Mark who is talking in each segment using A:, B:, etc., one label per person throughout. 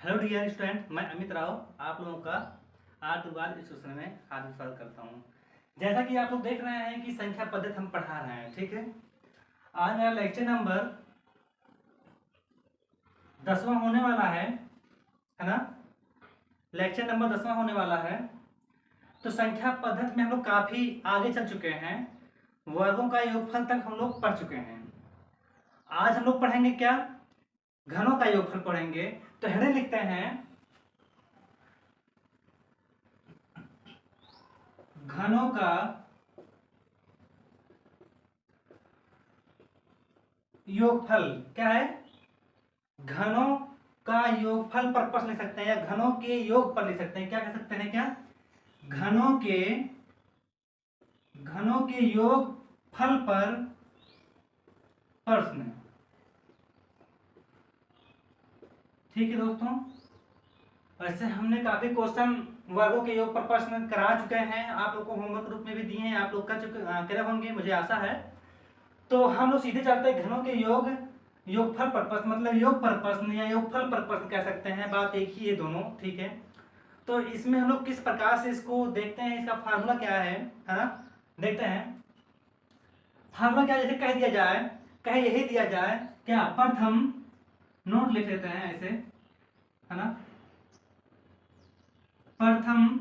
A: Hello dear student, मैं अमित राव आप लोगों का आर्ट वार इस सेशन में हार्दिक स्वागत करता हूं। जैसा कि आप लोग देख रहे हैं कि संख्या पद्धति हम पढ़ा रहे हैं, ठीक है। आज मेरा लेक्चर नंबर 10वां होने वाला है ना। लेक्चर नंबर 10वां होने वाला है। तो संख्या पद्धति में हम लोग काफ़ी आगे चल चुके हैं। वर्गों का योगफल तक हम लोग पढ़ चुके हैं। आज हम लोग पढ़ेंगे क्या? घनों का योगफल पढ़ेंगे। तो हेडिंग लिखते हैं घनों का योगफल। क्या है? घनों का योगफल पर प्रश्न लिख सकते हैं या घनों के योग पर लिख सकते हैं। क्या कह सकते हैं? क्या घनों के योगफल पर प्रश्न। ठीक है दोस्तों, वैसे हमने काफी क्वेश्चन वर्गों के योग पर प्रश्न करा चुके हैं, आप लोग को होमवर्क रूप में भी दिए हैं, आप लोग कर चुके करे होंगे, मुझे आशा है। तो हम लोग सीधे चलते हैं घनों के योगफल पर प्रश्न, मतलब योग पर प्रश्न या योगफल पर प्रश्न कह सकते हैं, बात एक ही है दोनों, ठीक है। तो इसमें हम लोग किस प्रकार से इसको देखते हैं, इसका फार्मूला क्या है ना, देखते हैं। फार्मूला क्या, जैसे कह दिया जाए, कहे यही दिया जाए क्या, प्रथम नोट लिख लेते हैं ऐसे, है ना। प्रथम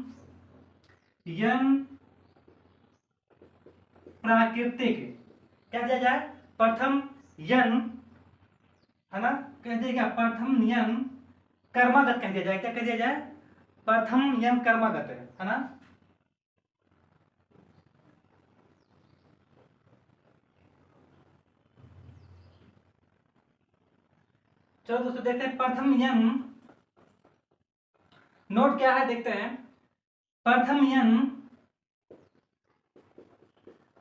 A: यन प्राकृतिक, क्या दिया जाए, प्रथम यन, है ना, कह दिया क्या, प्रथम यन कर्मागत कह दिया जाए। क्या कह दिया जाए? प्रथम यन कर्मागत है ना। चलो दोस्तों देखते हैं प्रथम यन नोट क्या है, देखते हैं। प्रथम यन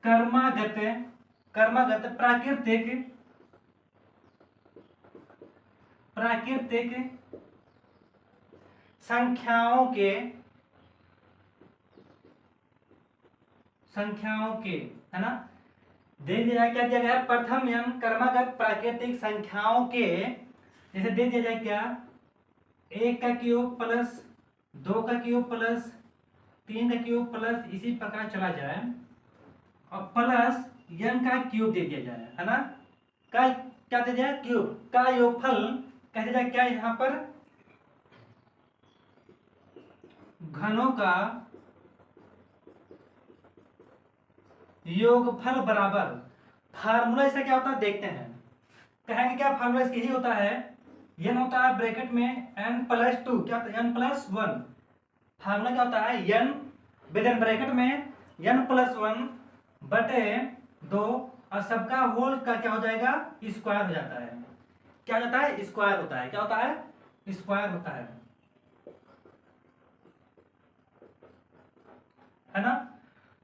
A: कर्मागत प्राकृतिक संख्याओं के, है ना, दे दिया जाए। क्या दिया गया? प्रथम यन कर्मागत प्राकृतिक संख्याओं के, जैसे दे दिया जाए क्या, 1 का क्यूब प्लस 2 का क्यूब प्लस 3 का क्यूब प्लस इसी प्रकार चला जाए, और प्लस यन का क्यूब दे दिया जाए, है ना। का क्या दे दिया? क्यूब का योगफल कह दिया जाए। क्या यहां पर घनों का योगफल बराबर, फार्मूला इसका क्या होता है देखते हैं। कहेंगे क्या फार्मूला इसका यही होता है, यन होता है ब्रैकेट में n+2, क्या होता है, n+1। फार्मूला क्या होता है, यन विद इन ब्रैकेट में n+1 बटे 2, और सबका होल का क्या हो जाएगा, स्क्वायर हो जाता है। क्या हो जाता है? स्क्वायर होता है। क्या होता है? स्क्वायर होता है ना।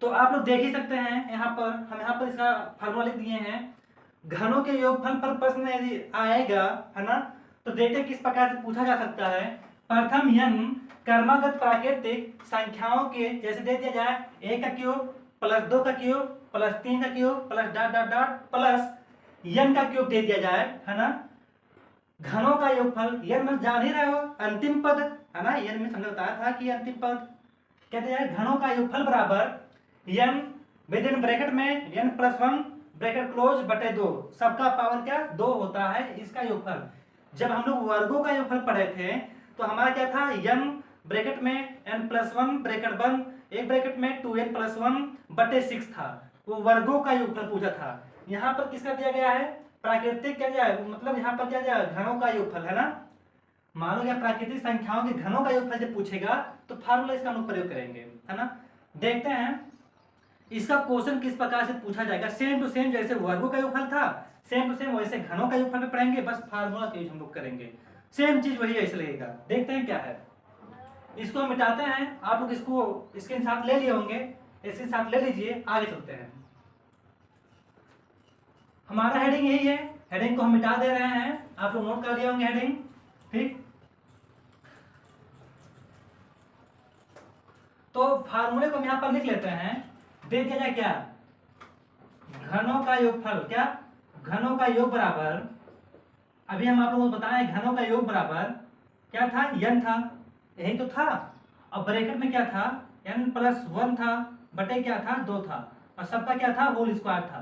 A: तो आप लोग देख ही सकते हैं, यहाँ पर हम यहाँ पर इसका फार्मूला लिख दिए हैं। घनों के योगफल पर प्रश्न यदि आएगा, है ना, तो देखते किस प्रकार से पूछा जा सकता है। प्रथम यन कर्मागत प्राकृतिक संख्याओं के, जैसे दे दिया जाए 1 का क्यूब प्लस 2 का क्यूब प्लस 3 का cube plus dot dot dot plus n का क्यूब दे दिया जाए, है ना। घनों का योगफल, यन में जान ही रहे हो अंतिम पद, है ना, यन में समझ बताया था कि अंतिम पद। कहते हैं घनों का योगफल बराबर यन विद इन ब्रैकेट में n+1 ब्रैकेट क्लोज बटे 2, सबका पावर क्या, 2 होता है इसका योगफल। जब हम लोग वर्गों का योगफल पढ़े थे तो हमारा क्या था, यन ब्रैकेट में n+1 ब्रैकेट बंद, एक ब्रैकेट में 2n+1 बटे 6 था, वो वर्गों का योगफल पूछा था। यहाँ पर किसका दिया गया है, प्राकृतिक क्या दिया है, मतलब यहाँ पर क्या दिया, घनों का योगफल, है ना। मान लो क्या प्राकृतिक संख्याओं के घनों का योगफल जब पूछेगा तो फार्मूला इसका हम लोग प्रयोग करेंगे, है ना। देखते हैं इसका क्वेश्चन किस प्रकार से पूछा जाएगा। सेम टू सेम जैसे वर्गों का योगफल था, सेम टू सेम वैसे घनों का योगफल भी पढ़ेंगे, बस फार्मूला का यूज हम लोग करेंगे। सेम चीज वही ऐसे लगेगा। देखते हैं क्या है, इसको हम मिटाते हैं। आप लोग इसको इसके साथ ले लिए होंगे, इसके साथ ले लीजिए, आगे चलते हैं। हमारा हेडिंग यही है, हेडिंग को हम मिटा दे रहे हैं, आप लोग नोट कर लिए होंगे हेडिंग, ठीक। तो फार्मूले को हम यहां पर लिख लेते हैं। दे दिया जाए क्या, घनों का योगफल, क्या, घनों का योग बराबर, अभी हम आप लोगों को बताएं घनों का योग बराबर क्या था, n था, यही तो था। और ब्रैकेट में क्या था, n+1 था, बटे क्या था, 2 था, और सबका क्या था, होल स्क्वायर था।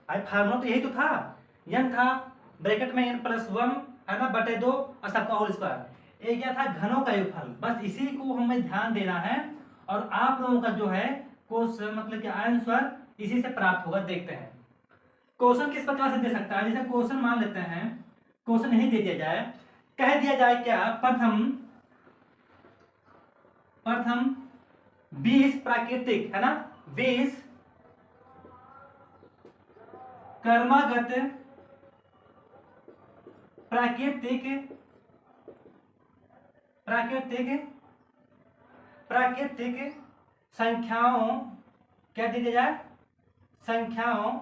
A: भाई फार्मूला तो यही तो था, n था, ब्रैकेट में n+1 है ना, बटे 2 और सबका होल स्क्वायर। ये क्या था, घनों का योगफल। बस इसी को हमें ध्यान देना है, और आप लोगों का जो है क्वेश्चन मतलब कि आंसर इसी से प्राप्त होगा। देखते हैं क्वेश्चन किस प्रकार से दे सकता है। जैसे क्वेश्चन मान लेते हैं, क्वेश्चन नहीं दे दिया जाए, कह दिया जाए क्या, प्रथम प्रथम 20 प्राकृतिक है ना, 20 कर्मागत प्राकृतिक प्राकृतिक प्राकृतिक संख्याओं, क्या दे दिया जाए, संख्याओं,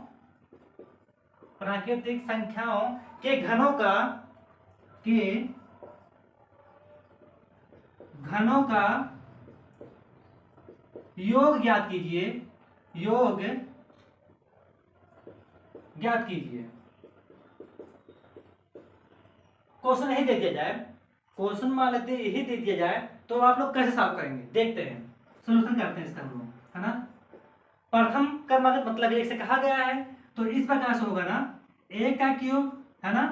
A: प्राकृतिक संख्याओं के घनों का, के घनों का योग ज्ञात कीजिए, योग ज्ञात कीजिए। क्वेश्चन यही दे दिया जाए, क्वेश्चन मान लेते यही दे दिया जाए, तो आप लोग कैसे सॉल्व करेंगे, देखते हैं, सॉल्यूशन करते हैं इसका हम लोग, है ना। प्रथम कर्मागत मतलब एक से कहा गया है, तो इस प्रकार से होगा ना, 1 का क्यूब है ना,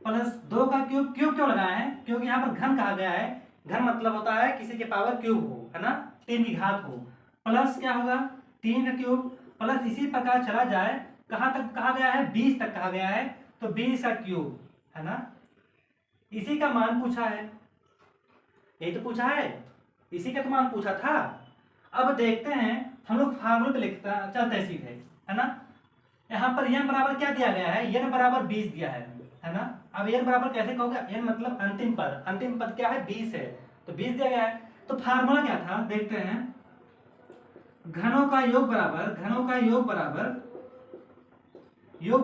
A: प्लस 2 का क्यूब। क्यूब क्यों लगाया है, क्योंकि यहाँ पर घन कहा गया है। घन मतलब होता है किसी के पावर क्यूब हो, है ना, 3 की घात हो, प्लस क्या होगा, 3 का क्यूब, प्लस इसी प्रकार चला जाए, कहाँ तक कहा गया है, 20 तक कहा गया है, तो 20 का क्यूब, है ना, इसी का मान पूछा है, यही तो पूछा है, इसी का तो मान पूछा था। अब देखते हैं, हम लोग फार्मूले पे लिखता चलते हैं सीधे, है ना। यहाँ पर n बराबर क्या दिया गया है, n बराबर 20 दिया है ना। अब n बराबर कैसे कहोगे, n मतलब अंतिम पद क्या है, 20 है, तो 20 दिया गया है। तो फार्मूला क्या था, देखते हैं, घनों का योग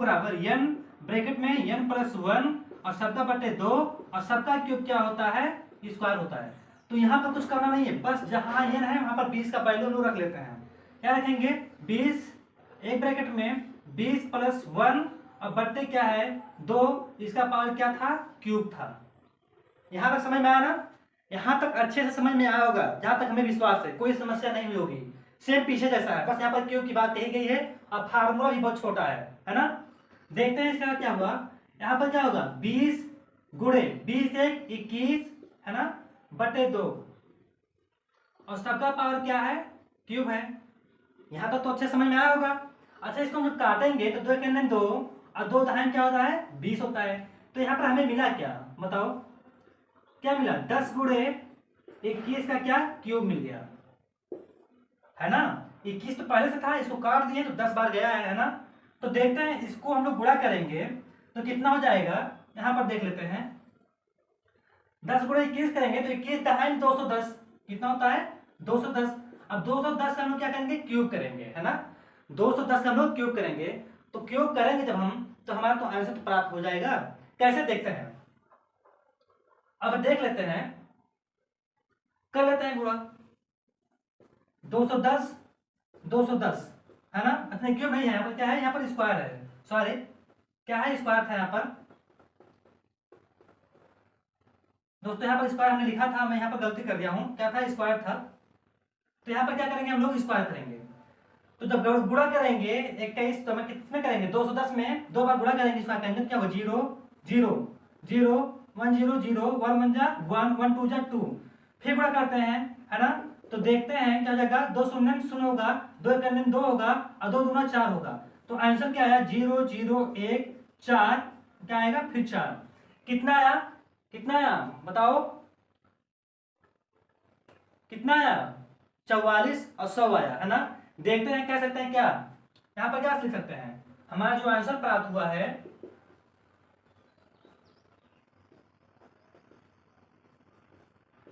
A: बराबर n, ब्रैकेट में n+1 और सबका बटे 2 और सबका क्यूब क्या होता है, स्क्वायर होता है। तो यहाँ पर कुछ करना नहीं है, बस जहां n है वहां पर 20 का वैल्यू लोग रख लेते हैं। क्या रखेंगे, 20, एक ब्रैकेट में 20+1 और बट्टे क्या है, 2, इसका पावर क्या था, क्यूब था। यहाँ तक समझ में आया ना, यहाँ तक अच्छे से समझ में आया होगा, जहां तक हमें विश्वास है, कोई समस्या नहीं हुई होगी। सेम पीछे जैसा है, बस यहाँ पर क्यूब की बात कही गई है, और फार्मूला भी बहुत छोटा है ना। देखते हैं इसका क्या हुआ, यहाँ पर क्या होगा, 20 गुणे 20 1 21 है ना, बटे 2 और सबका पावर क्या है, क्यूब है। यहाँ तक तो अच्छे समझ में आया होगा। अच्छा, इसको हम जब काटेंगे तो 2 के 2 और 2 दहाई क्या होता है, 20 होता है। तो यहाँ पर हमें मिला क्या, बताओ क्या मिला, 10 गुणे 21 का क्या, क्यूब मिल गया, है ना। 21 तो पहले से था, इसको काट दिए तो 10 बार गया है ना। तो देखते हैं, इसको हम लोग गुणा करेंगे तो कितना हो जाएगा, यहाँ पर देख लेते हैं, 10 गुणे 21 करेंगे तो 21 दहाई 210, कितना होता है, 210। अब 210 का हम लोग क्या करेंगे, क्यूब करेंगे, है ना। 210 का हम लोग क्यूब करेंगे, तो क्यूब करेंगे जब हम, तो हमारा तो आंसर तो प्राप्त हो जाएगा। कैसे देखते हैं, अब देख लेते हैं, कर लेते हैं गुणा, 210 210 है ना। अच्छा, क्यों नहीं है, यहाँ पर क्या है, यहाँ पर स्क्वायर है, सॉरी क्या है, स्क्वायर था यहाँ पर दोस्तों, यहाँ पर स्क्वायर हमने लिखा था, मैं यहाँ पर गलती कर दिया हूँ, क्या था, स्क्वायर था। तो यहाँ पर क्या करेंगे, हम लोग स्क्वायर करेंगे। तो जब गुणा करेंगे 21, तो मैं कितने करेंगे, 210 में 2 बार गुणा करेंगे, स्क्वायर करेंगे, क्या होगा, 0 0 0 1 0 0 1 1 जा 1 1 2 जा 2, फिर गुणा करते हैं, है ना। तो देखते हैं क्या हो जाएगा, 2 शून्य शून्य होगा, 2 एक 2 होगा और 2 दूना 4 होगा। तो आंसर क्या आया, 0 0 1 4, क्या आएगा, फिर 4, कितना आया, कितना आया बताओ, कितना आया, 44 और 100 आया, है ना। देखते हैं, कह सकते हैं क्या, यहाँ पर क्या लिख सकते हैं, हमारा जो आंसर प्राप्त हुआ है,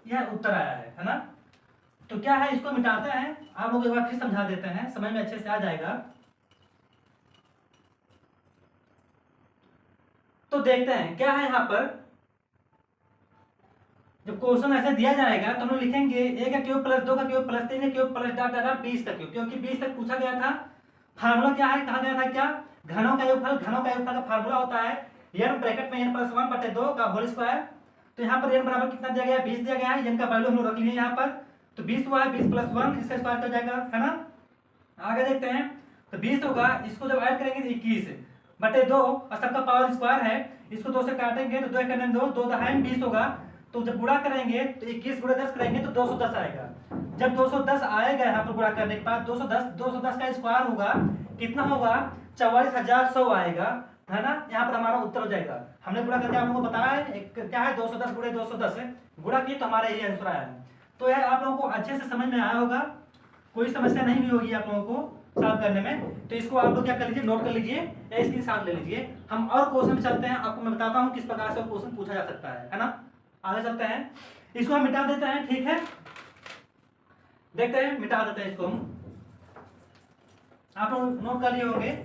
A: यह उत्तर आया है ना। तो क्या है, इसको मिटाते हैं, आप लोग एक बार फिर समझा देते हैं, समझ में अच्छे से आ जाएगा। तो देखते हैं क्या है, यहाँ पर जब क्वेश्चन ऐसे दिया जाएगा तो हम लोग लिखेंगे a का क्यूब प्लस 2 का क्यूब प्लस 3 का क्यूब प्लस डॉट डॉट 20 का क्यूब, क्योंकि 20 तक पूछा गया था। फार्मूला क्या है, कहा गया था क्या, घनों का योगफल का फार्मूला होता है n ब्रैकेट में n+1/2 का होल स्क्वायर। तो यहाँ पर n बराबर कितना दिया गया है, 20 दिया गया है, n का वैल्यू हम लोग रख लिए यहाँ पर, तो 20 हुआ है, 20 + 1 इसका स्क्वायर कर जाएगा, है ना। आगे देखते हैं, तो 20 होगा, इसको जब ऐड करेंगे तो 21 बटे 2 और सबका पावर स्क्वायर है, इसको 2 से काटेंगे तो 2 करने 2 2 दहाई 20 होगा, तो जब गुणा करेंगे तो 21 × 10 करेंगे तो 210 आएगा। जब 210 आएगा यहाँ पर गुणा करने के बाद 210 का स्क्वायर होगा, कितना होगा, 44,100 आएगा, है ना। यहाँ पर हमारा उत्तर हो जाएगा। हमने गुणा करके आप लोगों को बताया है क्या है, 210 × 210 गुणा किए तो हमारा यही आंसर आया है। तो यह आप लोगों को अच्छे से समझ में आया होगा, कोई समस्या नहीं भी होगी आप लोगों को सॉल्व करने में। तो इसको आप लोग क्या कर लीजिए, नोट कर लीजिए या स्क्रीनशॉट ले लीजिए। हम और क्वेश्चन में चलते हैं, आपको मैं बताता हूँ किस प्रकार से क्वेश्चन पूछा जा सकता है ना। आगे चलते हैं, इसको हम मिटा देते हैं, ठीक है, देखते हैं, मिटा देते हैं इसको हम। आप लोग नोट कर लिए होंगे।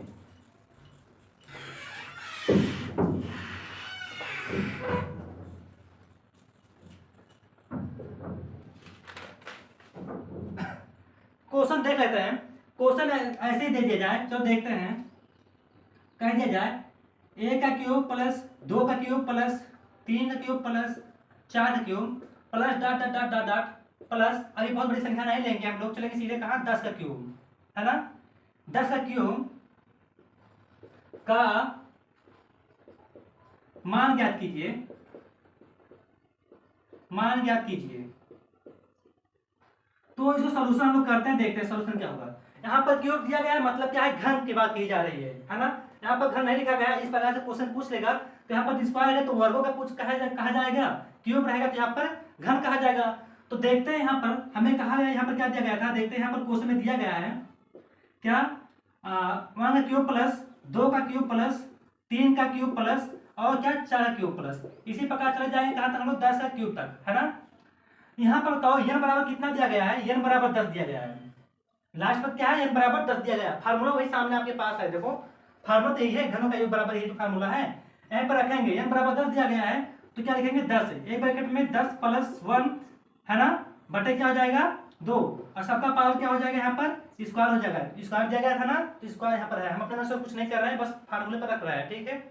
A: क्वेश्चन देख लेते हैं। क्वेश्चन ऐसे ही दे दिया जाए, चलो देखते हैं। कह दिया जाए a का क्यूब प्लस 2 का क्यूब प्लस 3 का क्यूब प्लस 4 का cube plus dot dot dot dot dot plus, अभी बहुत बड़ी संख्या नहीं लेंगे हम लोग, चलेंगे सीधे कहाँ, 10 का क्यूब, है ना। 10 का क्यूब का मान ज्ञात कीजिए, मान ज्ञात कीजिए। तो इसको सोल्यूशन हम लोग करते हैं, देखते हैं सोल्यूशन क्या होगा। यहाँ पर क्यूब दिया गया है, मतलब क्या है, घन की बात की जा रही है ना। यहाँ पर घन नहीं लिखा गया है, इस प्रकार से क्वेश्चन पूछ लेगा तो यहाँ पर स्क्वायर है तो वर्गों का पूछ कहा जाएगा, क्यूब रहेगा तो यहाँ पर घन कहा जाएगा। तो देखते हैं यहाँ पर हमें कहा गया, यहाँ पर क्या दिया गया था, देखते हैं यहाँ पर क्वेश्चन में दिया गया है क्या, 1 का क्यूब प्लस 2 का क्यूब प्लस 3 का क्यूब प्लस और क्या 4 का क्यूब प्लस, इसी प्रकार चले जाएंगे कहाँ तक हम लोग, 10 का क्यूब तक, है ना। यहाँ पर बताओ n बराबर कितना दिया गया है, n बराबर 10 दिया गया है। लास्ट पर क्या है, n बराबर 10 दिया गया है। फार्मूला वही सामने आपके पास है, देखो फार्मूला तो यही है, घनों का योग बराबर यही तो फार्मूला है। यहाँ पर रखेंगे n बराबर 10 दिया गया है तो क्या लिखेंगे, 10 एक ब्रैकेट में 10 + 1, है ना, बटे क्या हो जाएगा 2 और सबका पावर क्या हो जाएगा, यहाँ पर स्क्वायर हो जाएगा। स्क्वायर दिया गया था ना, तो स्क्वायर यहाँ पर है, हम अपने में से कुछ नहीं कर रहे हैं, बस फार्मूले पर रख रहे हैं, ठीक है।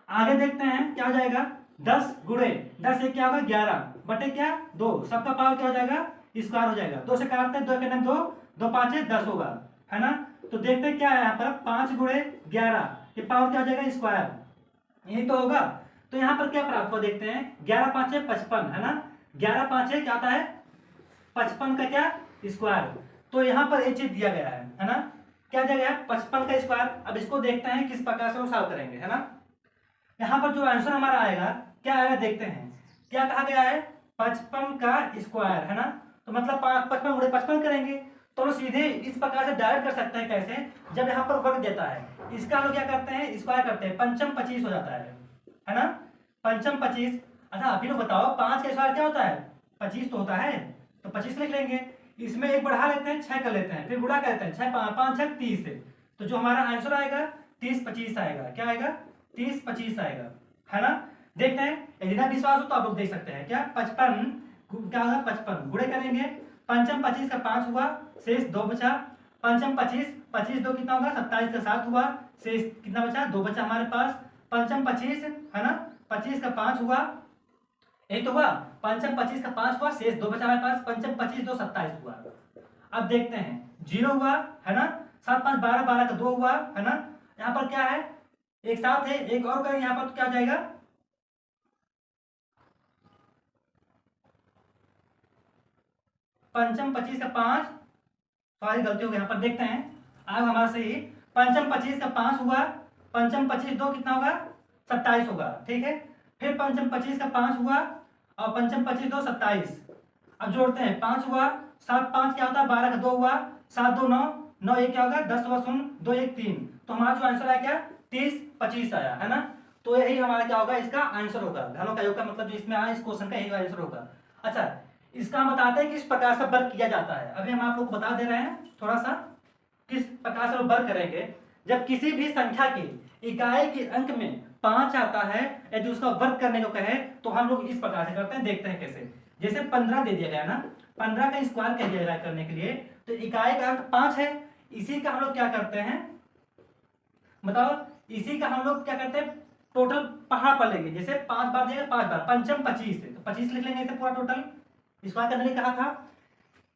A: आगे देखते हैं क्या हो जाएगा, 10 × 10 एक क्या होगा, 11 बटे क्या 2, सबका पावर क्या हो जाएगा, स्क्वायर हो जाएगा। 2 से काटते हैं, 2 के 2 2 5 10 होगा, है ना। तो देखते हैं क्या है यहाँ पर, 5 × 11 ये पावर क्या हो जाएगा, स्क्वायर, यही तो होगा। तो यहाँ पर क्या प्राप्त हो, देखते हैं, 11 5 55, है ना, 11 5 क्या आता है, 55 का क्या स्क्वायर। तो यहाँ पर ये चीज दिया गया है ना, क्या दिया गया है, 55 का स्क्वायर। अब इसको देखते हैं किस प्रकार से हम सॉल्व करेंगे, है ना। यहाँ पर जो आंसर हमारा आएगा क्या आएगा, देखते हैं क्या कहा गया है, 55 का स्क्वायर, है ना। तो मतलब 55 × 55 करेंगे तो हम सीधे इस प्रकार से डायरेक्ट कर सकते हैं। कैसे, जब यहाँ पर वर्ग देता है, इसका हम लोग क्या करते हैं, स्क्वायर करते हैं, 5 25 हो जाता है ना, 5 25। अच्छा अभी लोग बताओ 5 का स्क्वायर क्या होता है, 25 तो होता है, तो 25 लिख लेंगे, इसमें एक बढ़ा लेते हैं, 6 कर लेते हैं, फिर गुणा करते हैं, 6 5 6 30, तो जो हमारा आंसर आएगा 30 25 आएगा, क्या आएगा, 30 25 आएगा, है ना। देखते हैं, यदि ना विश्वास हो तो आप लोग देख सकते हैं, क्या 55 क्या होगा, 55 गुणे करेंगे, 5 25 का 5 हुआ, शेष 2 बचा, 5 25 25 2 कितना होगा, 27 का 7 हुआ, शेष कितना बचा, 2 बचा हमारे पास, 5 25, है ना, 25 का 5 हुआ, एक तो हुआ, 5 25 का 5 हुआ, शेष 2 बचा हमारे पास, 5 25 2 27 हुआ। अब देखते हैं 0 हुआ, है ना, 7 5 12 12 का 2 हुआ, है ना। यहाँ पर क्या है, एक साथ है, एक और करें यहाँ पर तो क्या आ जाएगा, 5 25 का 5, सॉरी गलती हो गई, यहाँ पर देखते हैं आज हमारा सही, 5 25 का 5 हुआ, 5 25 2 कितना होगा, 27 होगा, ठीक है। फिर 5 25 का 5 हुआ और 5 25 2 27। अब जोड़ते हैं, 5 हुआ, 7 5 क्या होता है, 12 का 2 हुआ, 7 2 9 9 1 क्या होगा, 10 हुआ 0 2 1 3। तो हमारा जो आंसर आया क्या, 30 25 आया, है ना। तो यही हमारा क्या होगा, इसका आंसर होगा, घनों का योग का मतलब जो इसमें आया, इस क्वेश्चन का यही आंसर होगा। अच्छा इसका हम बताते हैं किस प्रकार से वर्क किया जाता है। अभी हम आप लोग बता दे रहे हैं थोड़ा सा किस प्रकार से वर्क करेंगे। जब किसी भी संख्या की इकाई के अंक में 5 आता है, यदि उसका वर्क करने को कहे तो हम लोग इस प्रकार से करते हैं, देखते हैं कैसे। जैसे 15 दे दिया गया ना, 15 का स्क्वायर कह दिया गया करने के लिए, तो इकाई का अंक 5 है, इसी का हम लोग क्या करते हैं बताओ, इसी का हम लोग क्या करते हैं टोटल पहाड़ पर लेंगे, जैसे 5 बार देगा 5 बार, पंचम 25 है तो 25 लिख लेंगे इसे पूरा टोटल। स्क्वायर करने के लिए कहा था।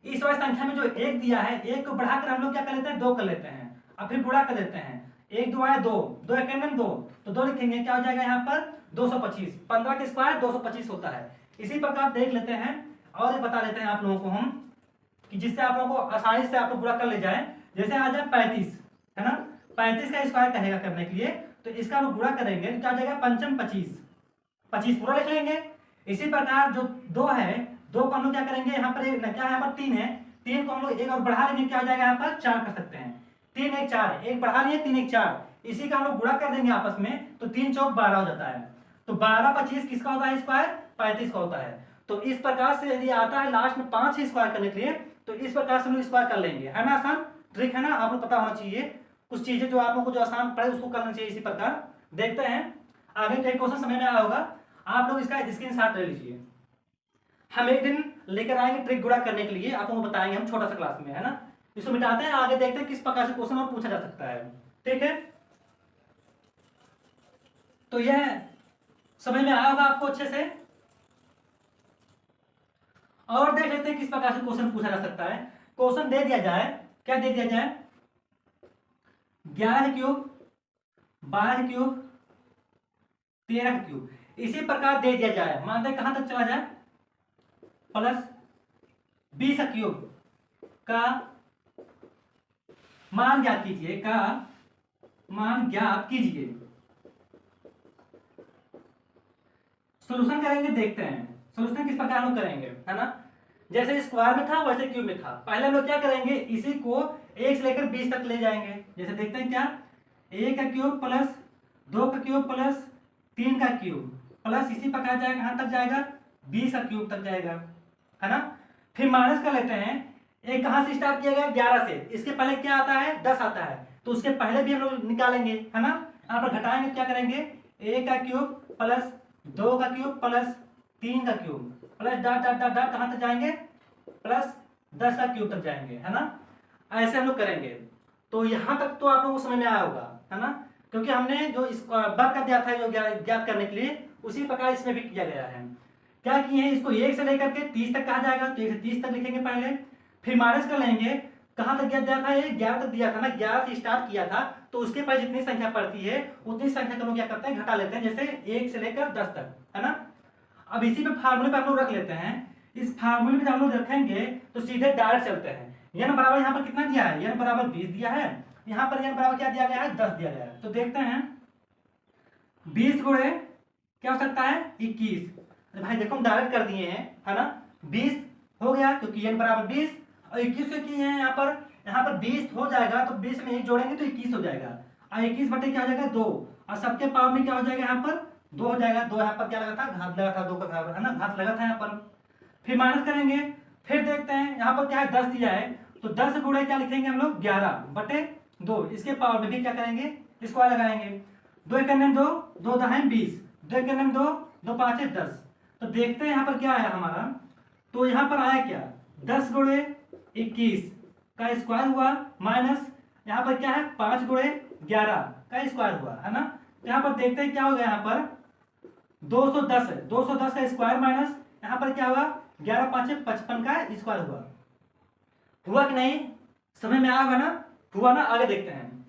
A: इस वाली संख्या में जो एक दिया है, एक को बढ़ाकर हम लोग क्या कर लेते हैं, 2 कर लेते हैं, अब फिर गुणा कर लेते हैं, 1 2 आया 2, 2 एक में 2, तो 2 लिखेंगे, क्या हो जाएगा यहाँ पर 225, 15 का स्क्वायर 225 होता है। इसी प्रकार देख लेते हैं और बता देते हैं आप लोगों को हम, कि जिससे आप लोगों को आसानी से आप लोग गुणा कर ले जाए। जैसे आ जाए 35 है ना, 35 का स्क्वायर कहेगा करने के लिए, तो इसका हम लोग गुणा करेंगे तो क्या आ जाएगा पंचम 25, 25 पूरा लिख लेंगे। इसी प्रकार जो 2 है, 2 को हम लोग क्या करेंगे, यहाँ पर क्या है, यहाँ पर 3 है, 3 को हम लोग एक और बढ़ा लेंगे, क्या आ जाएगा यहाँ पर 4 कर सकते हैं, 3 1 4, एक बढ़ा लिए 3 1 4, इसी का हम लोग गुणा कर देंगे आपस में, तो 3 चौक 12 हो जाता है। तो 12 25 किसका होता है स्क्वायर, 35 का होता है। तो इस प्रकार से यदि आता है लास्ट में 5 ही स्क्वायर करने के लिए, तो इस प्रकार से हम लोग स्क्वायर कर लेंगे, है ना। आसान ट्रिक है ना, आप लोग पता होना चाहिए, कुछ चीजें जो आप लोगों को जो आसान पड़े उसको करना चाहिए। इसी प्रकार देखते हैं आगे एक क्वेश्चन समझ में आया होगा, आप लोग इसका स्क्रीनशॉट ले लीजिए। हम एक दिन लेकर आएंगे ट्रिक गुणा करने के लिए, आप लोगों को बताएंगे हम छोटा सा क्लास में, है ना। इसको मिटाते हैं, आगे देखते हैं किस प्रकार से क्वेश्चन और पूछा जा सकता है, ठीक है। तो यह समझ में आया होगा आपको अच्छे से। और देख लेते हैं किस प्रकार से क्वेश्चन पूछा जा सकता है। क्वेश्चन दे दिया जाए, क्या दे दिया जाए, 11 क्यूब 12 क्यूब 13 क्यूब, इसी प्रकार दे दिया जाए, मानते हैं कहां तक चला जाए, प्लस 20 क्यूब का मान ज्ञात कीजिए, का मान ज्ञात कीजिए। सॉल्यूशन करेंगे, देखते हैं सॉल्यूशन किस प्रकार हम करेंगे, है ना। जैसे स्क्वायर में था वैसे क्यूब में था। पहले हम लोग क्या करेंगे, इसी को 1 से लेकर 20 तक ले जाएंगे। जैसे देखते हैं क्या, 1 का क्यूब प्लस 2 का क्यूब प्लस 3 का क्यूब प्लस इसी प्रकार जाएगा, कहां तक जाएगा, 20 का क्यूब तक जाएगा, है ना। फिर माइनस कर लेते हैं, एक कहां से स्टार्ट किया गया, 11 से, इसके पहले क्या आता है 10 आता है, तो उसके पहले भी हम लोग निकालेंगे, है ना। यहाँ पर घटाएंगे क्या करेंगे, 1 का क्यूब प्लस 2 का क्यूब प्लस 3 का cube plus dot dot dot dot कहां तक जाएंगे, प्लस 10 का क्यूब तक जाएंगे, है ना। ऐसे हम लोग करेंगे। तो यहां तक तो आप लोगों को समझ में आया होगा, है ना, क्योंकि हमने जो इस वर्क का दिया था जो ज्ञात करने के लिए, उसी प्रकार इसमें भी किया गया है। क्या किए हैं, इसको 1 से लेकर के 30 तक कहा जाएगा, तो 1 से 30 तक लिखेंगे पहले, फिर माइनस कर लेंगे, कहां तक दिया था, ये 11 तक दिया था ना, 11 से स्टार्ट किया था, तो उसके पास जितनी संख्या पड़ती है उतनी संख्या को लोग क्या करते हैं, घटा लेते हैं, जैसे 1 से लेकर 10 तक, है ना। अब इसी पे फार्मूले पे हम लोग रख लेते हैं। इस फार्मूले में जब हम लोग रखेंगे तो सीधे डायरेक्ट चलते हैं। n बराबर यहाँ पर कितना दिया है, n बराबर 20 दिया है, यहाँ पर n बराबर क्या दिया गया है, 10 दिया गया है। तो देखते हैं 20 गुणे क्या हो सकता है, 21। अरे भाई देखो हम डायरेक्ट कर दिए हैं, है ना, 20 हो गया क्योंकि n बराबर 20, और 21 को किए हैं यहाँ पर 20 हो जाएगा, तो 20 में 1 जोड़ेंगे तो 21 हो जाएगा, और 21 बटे क्या हो जाएगा 2, और सबके पावर में क्या हो जाएगा, यहाँ पर 2 हो जाएगा। 2 यहाँ पर क्या लगा था, घात लगा था, 2 का घात, है ना, घात लगा था यहाँ पर। फिर माइनस करेंगे, फिर देखते हैं यहाँ पर क्या है, 10 दिया है, तो 10 गुणे क्या लिखेंगे हम लोग, 11 बटे 2, इसके पावर में भी क्या करेंगे, स्क्वायर लगाएंगे, 2 एक 2, 2 दहाई 20, 2 एक 2, 2 5 10। तो देखते हैं यहाँ पर क्या आया हमारा, तो यहाँ पर आया क्या, 10 गुणे 21 का स्क्वायर हुआ, माइनस यहाँ पर क्या है, 5 गुणे 11 का स्क्वायर हुआ, है ना। तो यहाँ पर देखते हैं क्या हो गया, यहाँ पर 210 है, 210 का स्क्वायर माइनस यहाँ पर क्या हुआ, 11 5 55 का स्क्वायर हुआ कि नहीं, समझ में आया होगा ना, हुआ ना। आगे देखते हैं,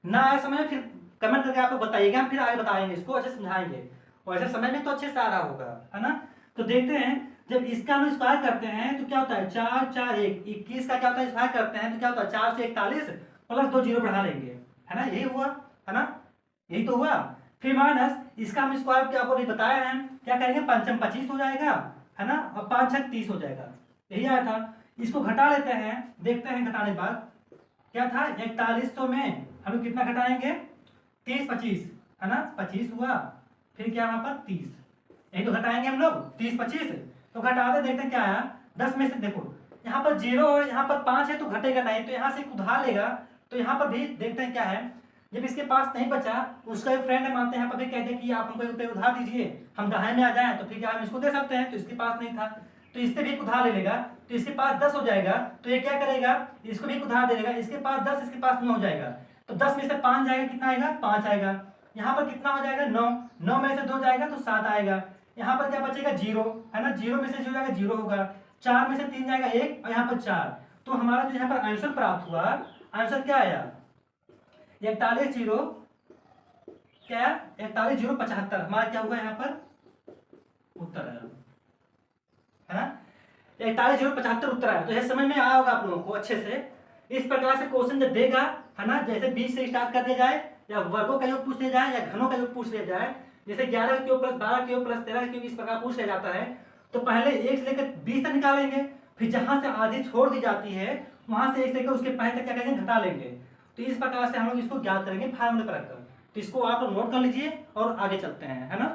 A: ना आया समझ में फिर कमेंट करके आप लोग बताइएगा, फिर आगे बताएंगे, इसको अच्छे समझाएंगे, और ऐसे समझ में तो अच्छे से आ रहा होगा, है ना। तो देखते हैं जब इसका हम स्क्वायर करते हैं तो क्या होता है, 4 4 1 21 का क्या होता है, स्क्वायर करते हैं तो क्या होता है, 4 से 41 प्लस 2 जीरो बढ़ा लेंगे, है ना, यही हुआ, है ना, यही तो हुआ। फिर माइनस इसका हम स्क्वायर क्या आपको भी बताया है, क्या करेंगे, पंचम 25 हो जाएगा, है ना, और 5 6 30 हो जाएगा, यही आया था। इसको घटा लेते हैं, देखते हैं घटाने के बाद क्या था, 4100 में हम लोग कितना घटाएंगे, 30 25, है ना, 25 हुआ, फिर क्या वहां पर 30, यही तो घटाएंगे हम लोग, 30 25, तो घटाते देखते हैं क्या आया, 10 में से देखो यहाँ पर 0 है, यहाँ पर 5 है, तो घटेगा नहीं, तो यहाँ से उधार लेगा, तो यहाँ पर भी देखते हैं क्या है, जब इसके पास नहीं बचा, उसका एक फ्रेंड है, मानते हैं यहाँ पर भी कहते हैं कि आप हमको ₹1 उधार दीजिए, हम दहाई में आ जाए, तो फिर क्या हम इसको दे सकते हैं, तो इसके पास नहीं था, तो इससे भी उधार ले लेगा, तो इसके पास 10 हो जाएगा, तो ये क्या करेगा, इसको भी उधार दे देगा, इसके पास 10, इसके पास 9 हो जाएगा, तो 10 में से 5 जाएगा, कितना आएगा, 5 आएगा। यहाँ पर कितना हो जाएगा 9, 9 में से 2 जाएगा तो 7 आएगा। यहाँ पर क्या बचेगा 0 है ना, 0 में से 0 जाएगा 0 होगा, 4 में से 3 जाएगा 1 और यहाँ पर 4। तो हमारा जो यहाँ पर आंसर प्राप्त हुआ, आंसर क्या आया 41 क्या 41,075 हमारा क्या होगा यहाँ पर उत्तर है ना, 41,075 उत्तर आया। तो यह समझ में आया होगा आप लोगों को अच्छे से। इस प्रकार से क्वेश्चन जब देगा है ना, जैसे 20 से स्टार्ट कर दिया जाए, या वर्गों का योग पूछ लिया जाए या घनों का योग पूछ लिया जाए, जैसे 11 का क्यूब प्लस 12 का क्यूब प्लस 13 का क्यूब इस प्रकार पूछ लिया जाता है, तो पहले 1 से लेकर 20 तक निकालेंगे, फिर जहां से आधी छोड़ दी जाती है वहां से 1 से लेकर उसके पहले तक क्या करेंगे घटा लेंगे। तो इस प्रकार से हम लोग इसको ज्ञात करेंगे फार्मूले पर रखकर। तो इसको आप लोग नोट कर लीजिए और आगे चलते हैं है ना।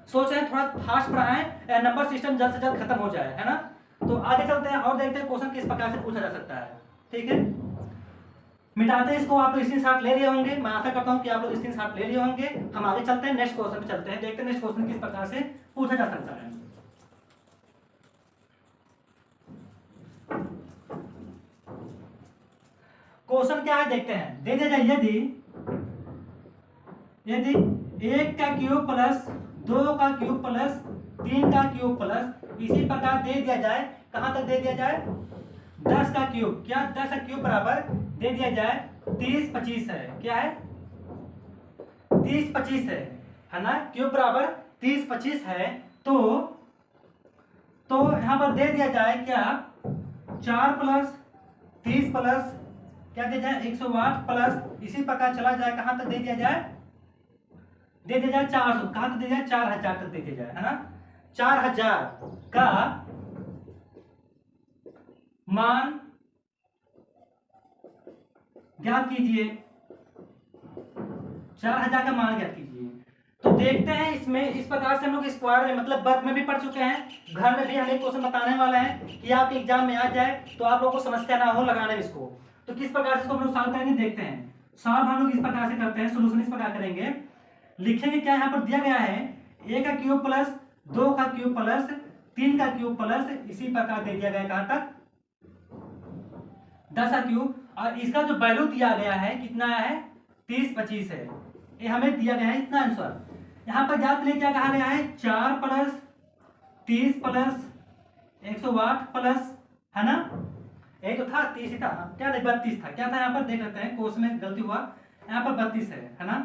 A: सोच रहे हैं थोड़ा फास्ट पढ़ाएं, नंबर सिस्टम जल्द से जल्द खत्म हो जाए है ना। तो आगे चलते हैं और देखते हैं क्वेश्चन किस प्रकार से पूछा जा सकता है। ठीक है, मिटाते हैं इसको। आप लोग स्क्रीनशॉट ले लिए होंगे, मैं आशा करता हूं कि आप लोग स्क्रीनशॉट ले लिए होंगे। हम आगे चलते हैं, नेक्स्ट क्वेश्चन पे चलते हैं, देखते हैं नेक्स्ट क्वेश्चन किस प्रकार से पूछा जा सकता है। क्वेश्चन क्या है देखते हैं। दे दिया जाए यदि 1 का क्यूब प्लस 2 का क्यूब प्लस 3 का क्यूब प्लस इसी प्रकार दे दिया जाए, कहां तक दे दिया जाए 10 का क्यूब, क्या 10 का क्यूब बराबर दे दिया जाए 30-25 है, क्या है 30-25 है ना, क्यूब बराबर 30-25 है। तो यहां पर दे दिया जाए क्या 4 प्लस 30 प्लस क्या दे जाए 108 प्लस इसी प्रकार चला जाए, कहां तक दे दिया जाए 400, कहां तक दे दिया जाए 4000 तक दे दिया जाए है ना। 4000 का मान ज्ञात कीजिए, 4000 का मान ज्ञात कीजिए। तो देखते हैं इसमें इस प्रकार से हम लोग स्क्वायर में मतलब वर्ग में भी पढ़ चुके हैं, घर में भी हम एक क्वेश्चन बताने वाले हैं कि आपके एग्जाम में आ जाए तो आप लोगों को समस्या ना हो लगाने में इसको। तो किस प्रकार से इसको हम लोग सॉल्व करेंगे देखते हैं। सॉल्व हम लोग इस प्रकार से करते हैं, सोल्यूशन इस प्रकार करेंगे, लिखेंगे क्या यहाँ पर दिया गया है 1 का क्यूब प्लस 2 का क्यूब प्लस 3 का क्यूब प्लस इसी प्रकार दे दिया गया कहां तक 10 का क्यूब, और इसका जो वैल्यू दिया गया है कितना है 30-25 है, ये हमें दिया गया है इतना आंसर। यहाँ पर ज्ञात ले क्या कहा गया है 4 प्लस 30 प्लस 108 प्लस है ना, यही तो था 30 ही था क्या नहीं 32 था, क्या था यहाँ पर देख लेते हैं, कोर्स में गलती हुआ, यहाँ पर 32 है ना,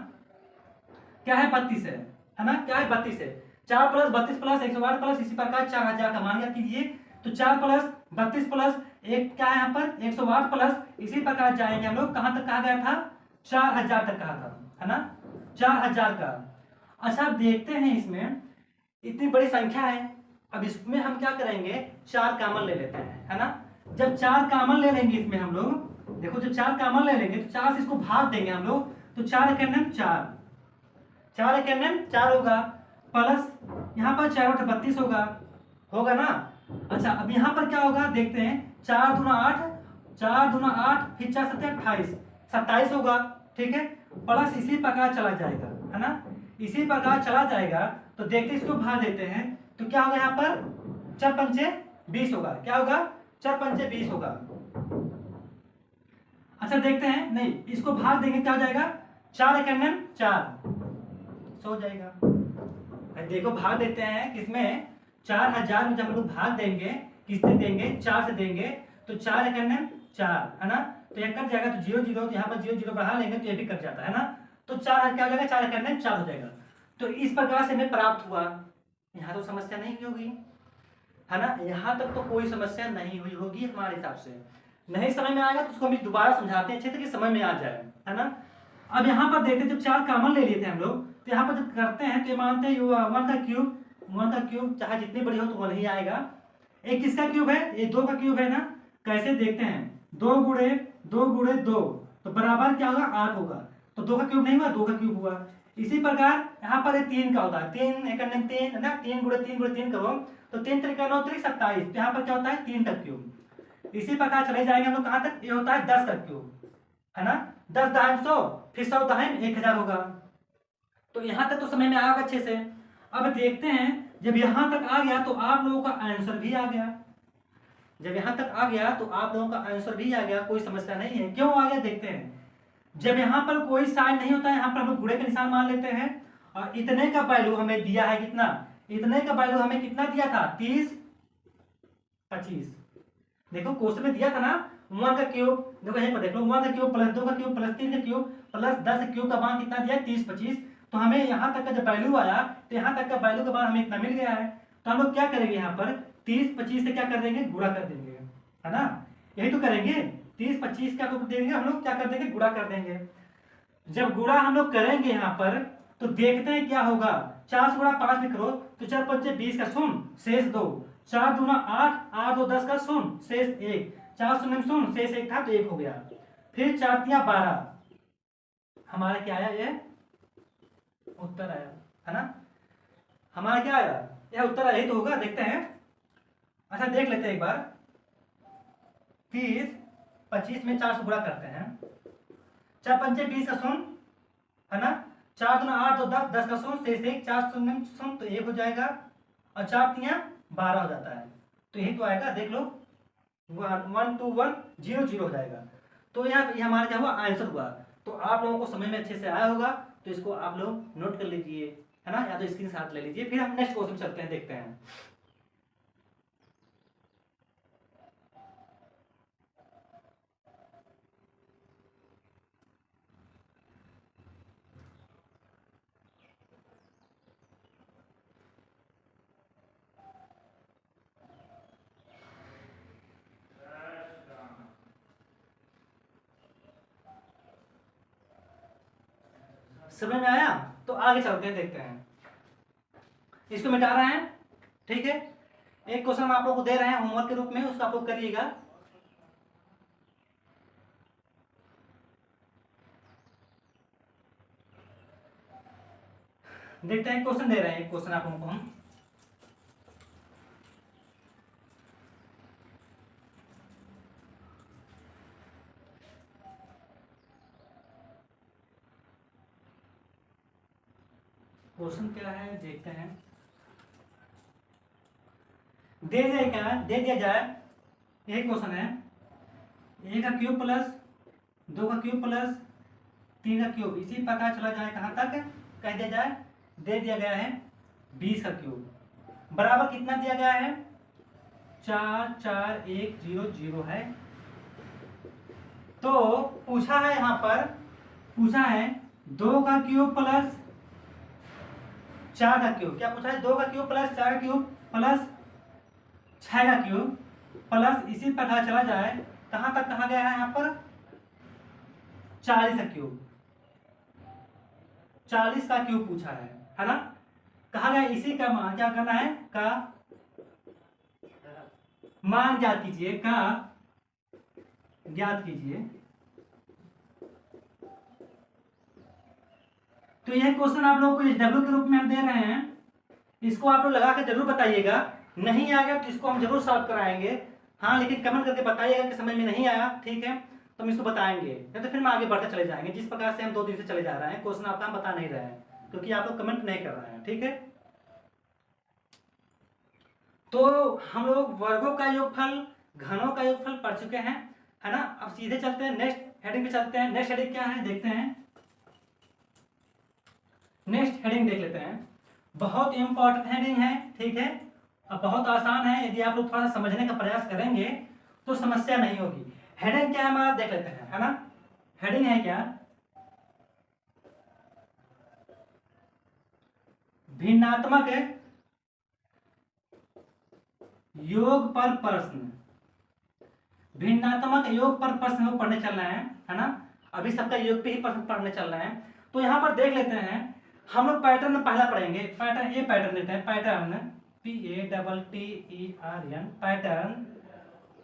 A: क्या है 32 है ना, क्या है 32 है। 4 प्लस 32 प्लस 108 प्लस इसी प्रकार 4000 का मान ज्ञात कीजिए। तो 4 प्लस 32 प्लस एक क्या है यहाँ पर 108 प्लस इसी प्रकार जाएंगे हम लोग, कहां तक कहा गया था 4000 तक कहा था है ना, 4000 का। अच्छा अब देखते हैं इसमें इतनी बड़ी संख्या है, अब इसमें हम क्या करेंगे 4 कॉमन ले लेते हैं है ना। जब 4 कॉमन ले लेंगे इसमें हम लोग, देखो जब 4 कॉमन ले लेंगे तो 4 से इसको भाग देंगे हम लोग, तो 4 एक 4 एक 4 होगा, प्लस यहाँ पर 4 8 32 होगा ना। अच्छा अब यहाँ पर क्या होगा देखते हैं, 4 दूना 8, 4 दूना 8 फिर 4 7 28 27 होगा, ठीक है, प्लस इसी प्रकार चला जाएगा है ना, इसी प्रकार चला जाएगा। तो देखते इसको भाग देते हैं, तो क्या होगा यहाँ पर 4 पंचे 20 होगा, क्या होगा 4 पंचे 20 होगा। अच्छा देखते हैं, नहीं इसको भाग देंगे क्या हो जाएगा 4 एक 4 हो जाएगा। देखो भाग देते हैं किसमें 4000 में, जब हम लोग भाग देंगे किससे देंगे 4 से देंगे, तो 4 एक 4 है ना, तो यह कट जाएगा, तो 0 0 तो यहाँ पर 0 0 बढ़ा लेंगे तो ये भी कट जाता है ना, तो 4 क्या हो जाएगा 4 एक 4 हो जाएगा। तो इस प्रकार से हमें प्राप्त हुआ, यहाँ तो समस्या नहीं होगी है ना, यहाँ तक तो कोई समस्या नहीं हुई होगी हमारे हिसाब से। नहीं समझ में आएगा तो उसको हम दोबारा समझाते हैं अच्छे से कि समझ में आ जाए है ना। अब यहाँ पर देखते जब 4 कॉमन ले लिए थे हम लोग, तो यहाँ पर जब करते हैं तो ये मानते हैं 1 का क्यूब चाहे जितनी बड़ी हो तो 1 ही आएगा। एक किसका क्यूब है, ये 2 का क्यूब है ना, कैसे देखते हैं 2 गुणे 2 तो बराबर क्या होगा 8 होगा, तो 2 का क्यूब नहीं हुआ 2 का क्यूब हुआ। इसी प्रकार यहाँ पर 3 का होता है 3 एक 3 है ना, 3 गुणे 3 करो तो 3 3 9 3 27, तो यहाँ पर क्या होता है 3 का क्यूब। इसी प्रकार चले जाएंगे हम लोग कहाँ तक, ये होता है 10 का क्यूब है ना, 10 दाहिन 100 फिर 100 दाहिन 1000 होगा। तो यहाँ तक तो समझ में आया होगा अच्छे से। अब देखते हैं जब यहाँ तक आ गया तो आप लोगों का आंसर भी आ गया, जब यहाँ तक आ गया तो आप लोगों का आंसर भी आ गया, कोई समस्या नहीं है। क्यों आ गया देखते हैं, जब यहाँ पर कोई साइन नहीं होता है, यहाँ पर हम लोग गुणे का निशान मान लेते हैं। और इतने का वैल्यू हमें दिया है कितना, इतने का वैल्यू हमें कितना दिया था 30 25। देखो क्वेश्चन में दिया था ना 1 का क्यूब, देखो यहीं पर देख लो 1 का क्यूब प्लस 2 का क्यूब प्लस 3 का क्यूब प्लस 10 का क्यूब का मान कितना दिया 30 25। तो हमें यहाँ तक का जब वैल्यू आया तो यहाँ तक का वैल्यू का मान हमें इतना मिल गया है। तो हम लोग क्या करेंगे, यहाँ पर 30 25 से क्या कर देंगे, गुणा कर देंगे, है ना, यही तो करेंगे। 30 25 क्या कर देंगे हम लोग, क्या कर देंगे, गुणा कर देंगे। जब गुणा हम लोग करेंगे यहाँ पर तो देखते हैं क्या होगा। 4 से गुणा 5 में करो तो 4 5 20 का शून्य शेष 2, 4 दूना 8 8 2 10 का शून्य शेष 1, 4 शून्य में शून्य शेष 1 था तो 1 हो गया। फिर 4 तिया 12, हमारा क्या आया, ये उत्तर आया, है ना, हमारा क्या आया, यह उत्तर आया, यही तो होगा, देखते हैं। अच्छा देख लेते हैं एक बार, 30 25 में 4 से गुणा करते हैं, 4 पंचे 20 का शून्य, है ना, 4 दूना 8 तो 10 10 का शून्य शेष 1, 4 शून्य में शून्य तो 1 हो जाएगा, और 4 तिया 12 हो जाता है, तो यही तो आएगा, देख लो 1 2 1 0 0 हो जाएगा। तो यहाँ ये हमारा क्या हुआ, आंसर हुआ। तो आप लोगों को समझ में अच्छे से आया होगा, तो इसको आप लोग नोट कर लीजिए, है ना, या तो स्क्रीनशॉट ले लीजिए। फिर हम नेक्स्ट क्वेश्चन चलते हैं, देखते हैं। समझ में आया, तो आगे चलते हैं, देखते हैं। इसको मिटा रहे हैं, ठीक है। एक क्वेश्चन हम आप लोगों को दे रहे हैं होमवर्क के रूप में, उसको आप लोग करिएगा। देखते हैं, क्वेश्चन दे रहे हैं, एक क्वेश्चन आप लोगों को हम, क्वेश्चन क्या है देखते हैं। दे दिया क्या, दे दिया जाए, यही क्वेश्चन है, ए का क्यूब प्लस 2 का क्यूब प्लस 3 का क्यूब, इसी प्रकार चला जाए कहाँ तक, कह दिया जाए, दे दिया गया है 20 का क्यूब बराबर कितना दिया गया है, 4 4 1 0 0 है। तो पूछा है यहाँ पर, पूछा है 2 का क्यूब प्लस 4 का क्यूब, क्या पूछा है, 2 का क्यूब प्लस 4 का क्यूब प्लस 6 का क्यूब प्लस इसी प्रकार चला जाए कहां तक, कहा गया है यहाँ पर 40 का क्यूब, 40 का क्यूब पूछा है ना, कहा गया इसी का मान क्या करना है, का मान ज्ञात कीजिए, का ज्ञात कीजिए। तो यह क्वेश्चन आप लोगों को डब्ल्यू के रूप में हम दे रहे हैं, इसको आप लोग लगा कर जरूर बताइएगा, नहीं आएगा तो इसको हम जरूर सॉल्व कराएंगे। हाँ लेकिन कमेंट करके बताइएगा कि समझ में नहीं आया, ठीक है, तो हम इसको बताएंगे, नहीं तो फिर हम आगे बढ़ते चले जाएंगे। जिस प्रकार से हम 2 दिन से चले जा रहे हैं, क्वेश्चन आपका हम बता नहीं रहे हैं क्योंकि आप लोग कमेंट नहीं कर रहे हैं, ठीक है। तो हम लोग वर्गों का योगफल, घनों का योगफल पढ़ चुके हैं, है ना। अब सीधे चलते हैं नेक्स्ट हेडिंग पे चलते हैं। नेक्स्ट हेडिंग क्या है देखते हैं, नेक्स्ट हेडिंग देख लेते हैं। बहुत इंपॉर्टेंट हेडिंग है, ठीक है, अब बहुत आसान है, यदि आप लोग थोड़ा समझने का प्रयास करेंगे तो समस्या नहीं होगी। हेडिंग क्या है हमारा देख लेते हैं, है ना। हेडिंग है क्या, भिन्नात्मक योग पर प्रश्न, भिन्नात्मक योग पर प्रश्न हम पढ़ने चल रहे हैं, है ना। अभी सबका योग पे ही प्रश्न पढ़ने चल रहे हैं। तो यहाँ पर देख लेते हैं, हम लोग पैटर्न पहला पढ़ेंगे, पैटर्न ए पैटर्न लेते हैं, पैटर्न PATTERN पैटर्न,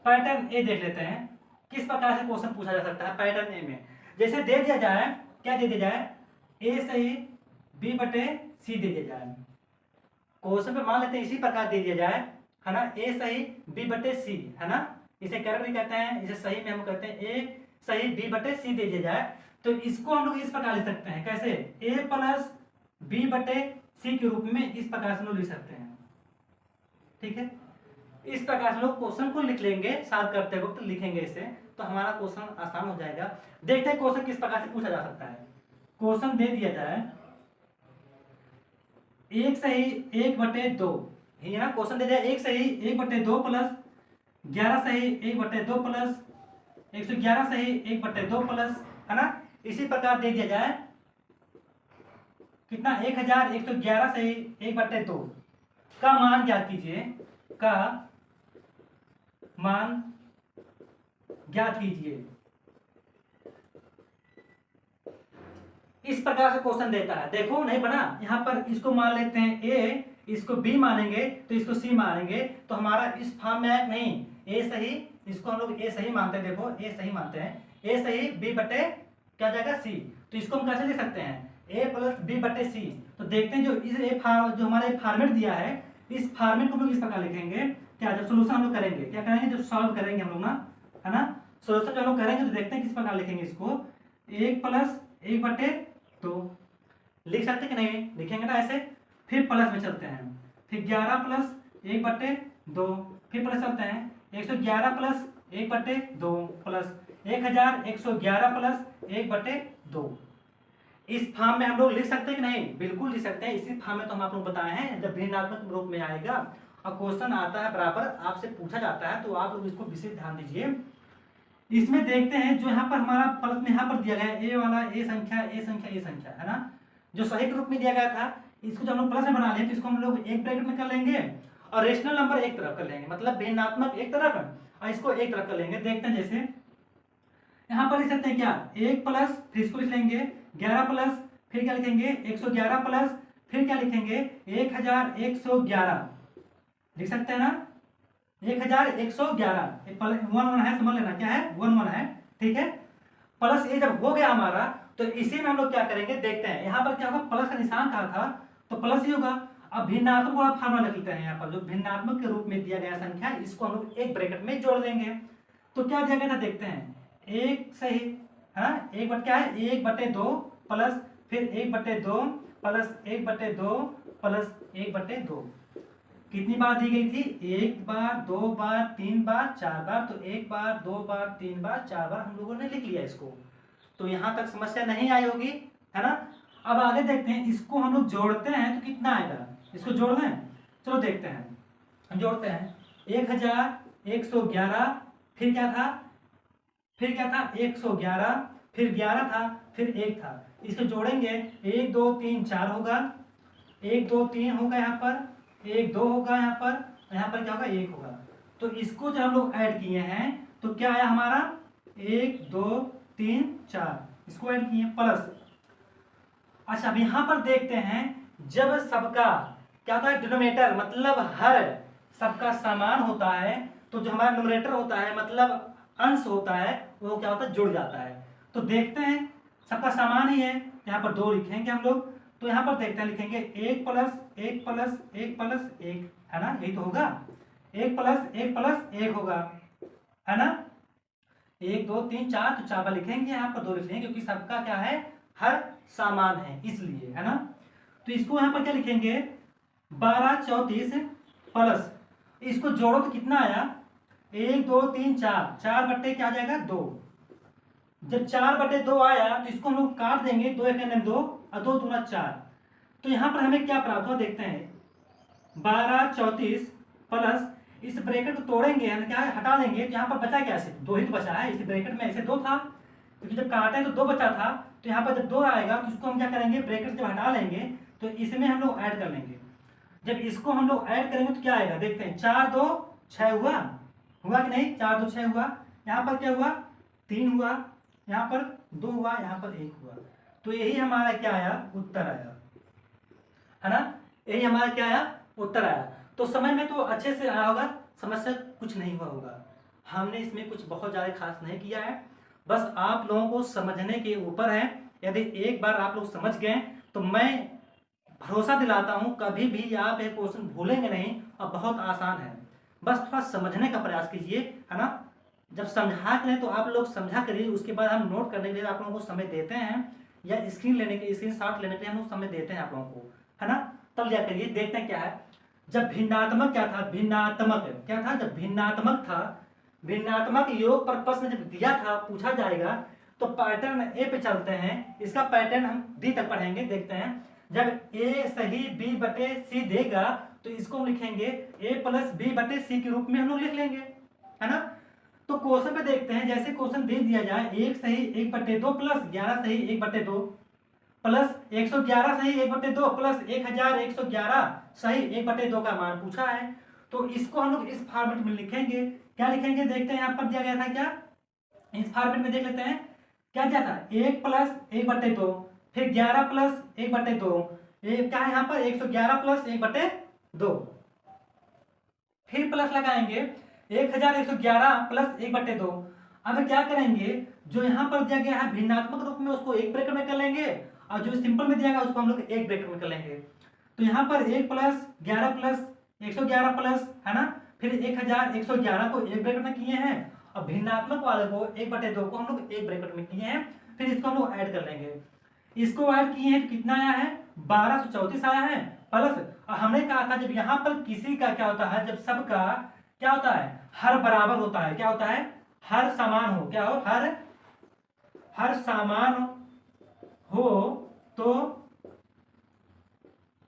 A: पैटर्न ए देख लेते हैं किस प्रकार से क्वेश्चन पूछा जा सकता है। पैटर्न ए में जैसे दे दिया जाए, क्या दे दिया जाए, ए सही B बटे C दे दिया जाए, क्वेश्चन पे मान लेते हैं इसी प्रकार दे दिया जाए, है ना, ए सही B बटे C, है ना, इसे कर्व भी कहते हैं, इसे सही में हम कहते हैं ए सही B बटे C दे दिया जाए, तो इसको हम लोग इस प्रकार लिख सकते हैं, कैसे, A प्लस B बटे C के रूप में इस प्रकार से लोग लिख सकते हैं, ठीक है। इस प्रकार से लोग क्वेश्चन को लिख लेंगे, सॉल्व करते वक्त लिखेंगे इसे, तो तो हमारा क्वेश्चन आसान हो जाएगा। देखते हैं क्वेश्चन किस प्रकार से पूछा जा सकता है। क्वेश्चन दे दिया जाए 1 सही 1/2, है ना। क्वेश्चन दे दिया 1 सही 1/2 प्लस 11 सही 1/2 प्लस 111 सही 1/2 प्लस, है ना। इसी प्रकार दे दिया जाए कितना 1111 सही 1/2 का मान ज्ञात कीजिए, का मान ज्ञात कीजिए। इस प्रकार से क्वेश्चन देता है। देखो नहीं बना, यहाँ पर इसको मान लेते हैं ए, इसको बी मानेंगे तो इसको सी मानेंगे, तो हमारा इस फॉर्म में है नहीं। ए सही, इसको हम लोग ए सही मानते हैं। देखो ए सही मानते हैं, ए सही बी बटे क्या जाएगा सी। तो इसको हम कैसे लिख सकते हैं ए प्लस बी बटे सी। तो देखते हैं जो इस जो हमारे फॉर्मेट दिया है, इस फॉर्मेट को हम लोग इस प्रकार लिखेंगे। क्या जब सोल्यूशन हम लोग करेंगे, क्या करेंगे जब सॉल्व करेंगे हम लोग ना, है ना, सोल्यूशन जब हम लोग करेंगे तो देखते हैं किस प्रकार लिखेंगे इसको। 1 प्लस 1/2 लिख सकते कि नहीं, लिखेंगे ना ऐसे। फिर प्लस में चलते हैं, फिर 11 प्लस 1/2, फिर प्लस चलते हैं 111 प्लस 1/2 प्लस 1111 प्लस 1/2। इस फॉर्म में हम लोग लिख सकते हैं कि नहीं, बिल्कुल लिख सकते हैं। इसी फॉर्म में तो हम आप लोग बताए हैं, जब भिन्नात्मक रूप में आएगा और क्वेश्चन आता है बराबर आपसे पूछा जाता है, तो आप लोग इसको विशेष ध्यान दीजिए। इसमें देखते हैं जो यहाँ पर हमारा प्लस में यहाँ पर दिया गया है ए वाला, ए संख्या ए संख्या ए संख्या, है ना, जो सही के रूप में दिया गया था, इसको जब हम लोग प्लस में बना लें तो इसको हम लोग एक ब्रैकेट में कर लेंगे और रेशनल नंबर एक तरफ कर लेंगे, मतलब भिन्नात्मक एक तरफ और इसको एक तरफ कर लेंगे। देखते हैं जैसे यहाँ पर लिख सकते हैं क्या 1 प्लस, फिर इसको लिख लेंगे 11 प्लस, फिर क्या लिखेंगे 111 प्लस, फिर क्या लिखेंगे 1111 लिख सकते हैं ना, 1111 1 है, समझ लेना क्या है 1 है, ठीक है। प्लस ये जब हो गया हमारा तो इसी में हम लोग क्या करेंगे, देखते हैं यहाँ पर क्या होगा, प्लस का निशान कहा था तो प्लस ही होगा। अब भिन्नात्मक वाला फार्मूला लिखते हैं, यहाँ पर जो भिन्नात्मक के रूप में दिया गया संख्या, इसको हम लोग एक ब्रैकेट में जोड़ देंगे। तो क्या दिया गया था देखते हैं, 1 सही, हाँ 1 क्या है 1/2 प्लस फिर 1/2 प्लस 1/2 प्लस 1/2। कितनी बार दी गई थी, 1 बार 2 बार 3 बार 4 बार, तो 1 बार 2 बार 3 बार 4 बार हम लोगों ने लिख लिया इसको। तो यहाँ तक समस्या नहीं आई होगी, है ना। अब आगे देखते हैं, इसको हम लोग जोड़ते हैं तो कितना आएगा, इसको जोड़ दें, चलो देखते हैं। हम जोड़ते हैं 1111, फिर क्या था 111, फिर 11 था, फिर 1 था, इसको जोड़ेंगे 1 2 3 4 होगा, 1 2 3 होगा, यहाँ पर 1 2 होगा, यहाँ पर क्या होगा 1 होगा। तो इसको जब हम लोग ऐड किए हैं तो क्या आया हमारा 1 2 3 4, इसको ऐड किए प्लस। अच्छा अब यहाँ पर देखते हैं, जब सबका क्या होता है डिनोमिनेटर, मतलब हर सबका समान होता है, तो जो हमारा न्यूमरेटर होता है मतलब अंश होता है, वो क्या होता है जुड़ जाता है। तो देखते हैं सबका समान ही है, यहाँ पर 2 लिखेंगे हम लोग। तो यहाँ पर देखते हैं, लिखेंगे 1 प्लस 1 प्लस 1 प्लस 1, है ना, यही तो होगा 1 प्लस 1 प्लस 1 होगा, है ना। 1 2 3 4, तो 4 बार लिखेंगे, यहाँ पर 2 लिखेंगे क्योंकि सबका क्या है हर समान है इसलिए, है ना। तो इसको यहाँ पर क्या लिखेंगे 12 34 प्लस, इसको जोड़ो तो कितना आया 1 2 3 4, 4 बट्टे क्या आ जाएगा 2। जब 4/2 आया तो इसको हम लोग काट देंगे, 2 1 2 और 2 दूना 4। तो यहाँ पर हमें क्या प्राप्त हुआ देखते हैं 12 34 प्लस, इस ब्रैकेट को तोड़ेंगे हम क्या है हटा देंगे, तो यहाँ पर बचा क्या सिर्फ 2 ही तो बचा है, इस ब्रैकेट में ऐसे 2 था, क्योंकि जब काटे तो 2 बचा था, तो यहाँ पर जब 2 आएगा तो इसको हम क्या करेंगे ब्रैकेट जब हटा लेंगे तो इसमें हम लोग ऐड कर लेंगे। जब इसको हम लोग ऐड करेंगे तो क्या आएगा देखते हैं, 4 2 6 हुआ कि नहीं, 4 2 6 हुआ, यहाँ पर क्या हुआ 3 हुआ, यहाँ पर 2 हुआ, यहाँ पर 1 हुआ। तो यही हमारा क्या आया उत्तर आया, है ना, यही हमारा क्या आया उत्तर आया। तो समझ में तो अच्छे से आया होगा, समस्या कुछ नहीं हुआ होगा। हमने इसमें कुछ बहुत ज़्यादा खास नहीं किया है, बस आप लोगों को समझने के ऊपर है। यदि एक बार आप लोग समझ गए तो मैं भरोसा दिलाता हूँ कभी भी आप एक क्वेश्चन भूलेंगे नहीं, और बहुत आसान है, बस थोड़ा समझने का प्रयास कीजिए, है ना। जब समझा करें तो आप लोग समझा करिए, उसके बाद हम नोट करने के लिए आप लोगों को समय देते हैं, या स्क्रीन शॉट लेने के लिए हम लोग समय देते हैं आप लोगों को, है ना। तब लिया करिए। देखते हैं क्या है, जब भिन्नात्मक क्या था, भिन्नात्मक क्या था, जब भिन्नात्मक था भिन्नात्मक योग पर प्रश्न जब दिया था, पूछा जाएगा, तो पैटर्न ए पे चलते हैं। इसका पैटर्न हम डी तक पढ़ेंगे, देखते हैं। जब ए सही बी बटे सी देगा तो इसको हम लिखेंगे ए प्लस बी बटे सी के रूप में हम लोग लिख लेंगे, है ना। तो क्वेश्चन पे देखते हैं, जैसे क्वेश्चन दे दिया जाए 1 सही 1/2 प्लस 11 सही 1/2 प्लस 111 सही 1/2 प्लस 1111 सही 1/2 का मान पूछा है, तो इसको हम लोग इस फॉर्मेट में लिखेंगे। क्या लिखेंगे, देखते हैं। यहाँ पर दिया गया था क्या, इस फॉर्मेट में देख लेते हैं क्या दिया था, 1 प्लस 1/2 फिर 11 प्लस 1/2, क्या है यहाँ पर 111 प्लस 1/2, फिर प्लस लगाएंगे 1111 प्लस 1/2। अब क्या करेंगे, जो यहाँ पर दिया गया है भिन्नात्मक रूप में उसको एक ब्रैकेट में कर लेंगे, और जो सिंपल में दिया गया उसको हम लोग एक ब्रैकेट में कर लेंगे। तो यहाँ पर 1 प्लस 11 प्लस 111 प्लस, है ना, फिर 1111 को एक ब्रैकेट में किए हैं, और भिन्नात्मक वाले को 1/2 को हम लोग एक ब्रैकेट में किए हैं, फिर इसको हम लोग ऐड कर लेंगे। इसको ऐड किए हैं तो कितना आया है, 1234 आया है प्लस, और हमने कहा था जब यहाँ पर किसी का क्या होता है, जब सबका क्या होता है, हर बराबर होता है, क्या होता है, हर समान हो, क्या हो, हर समान हो तो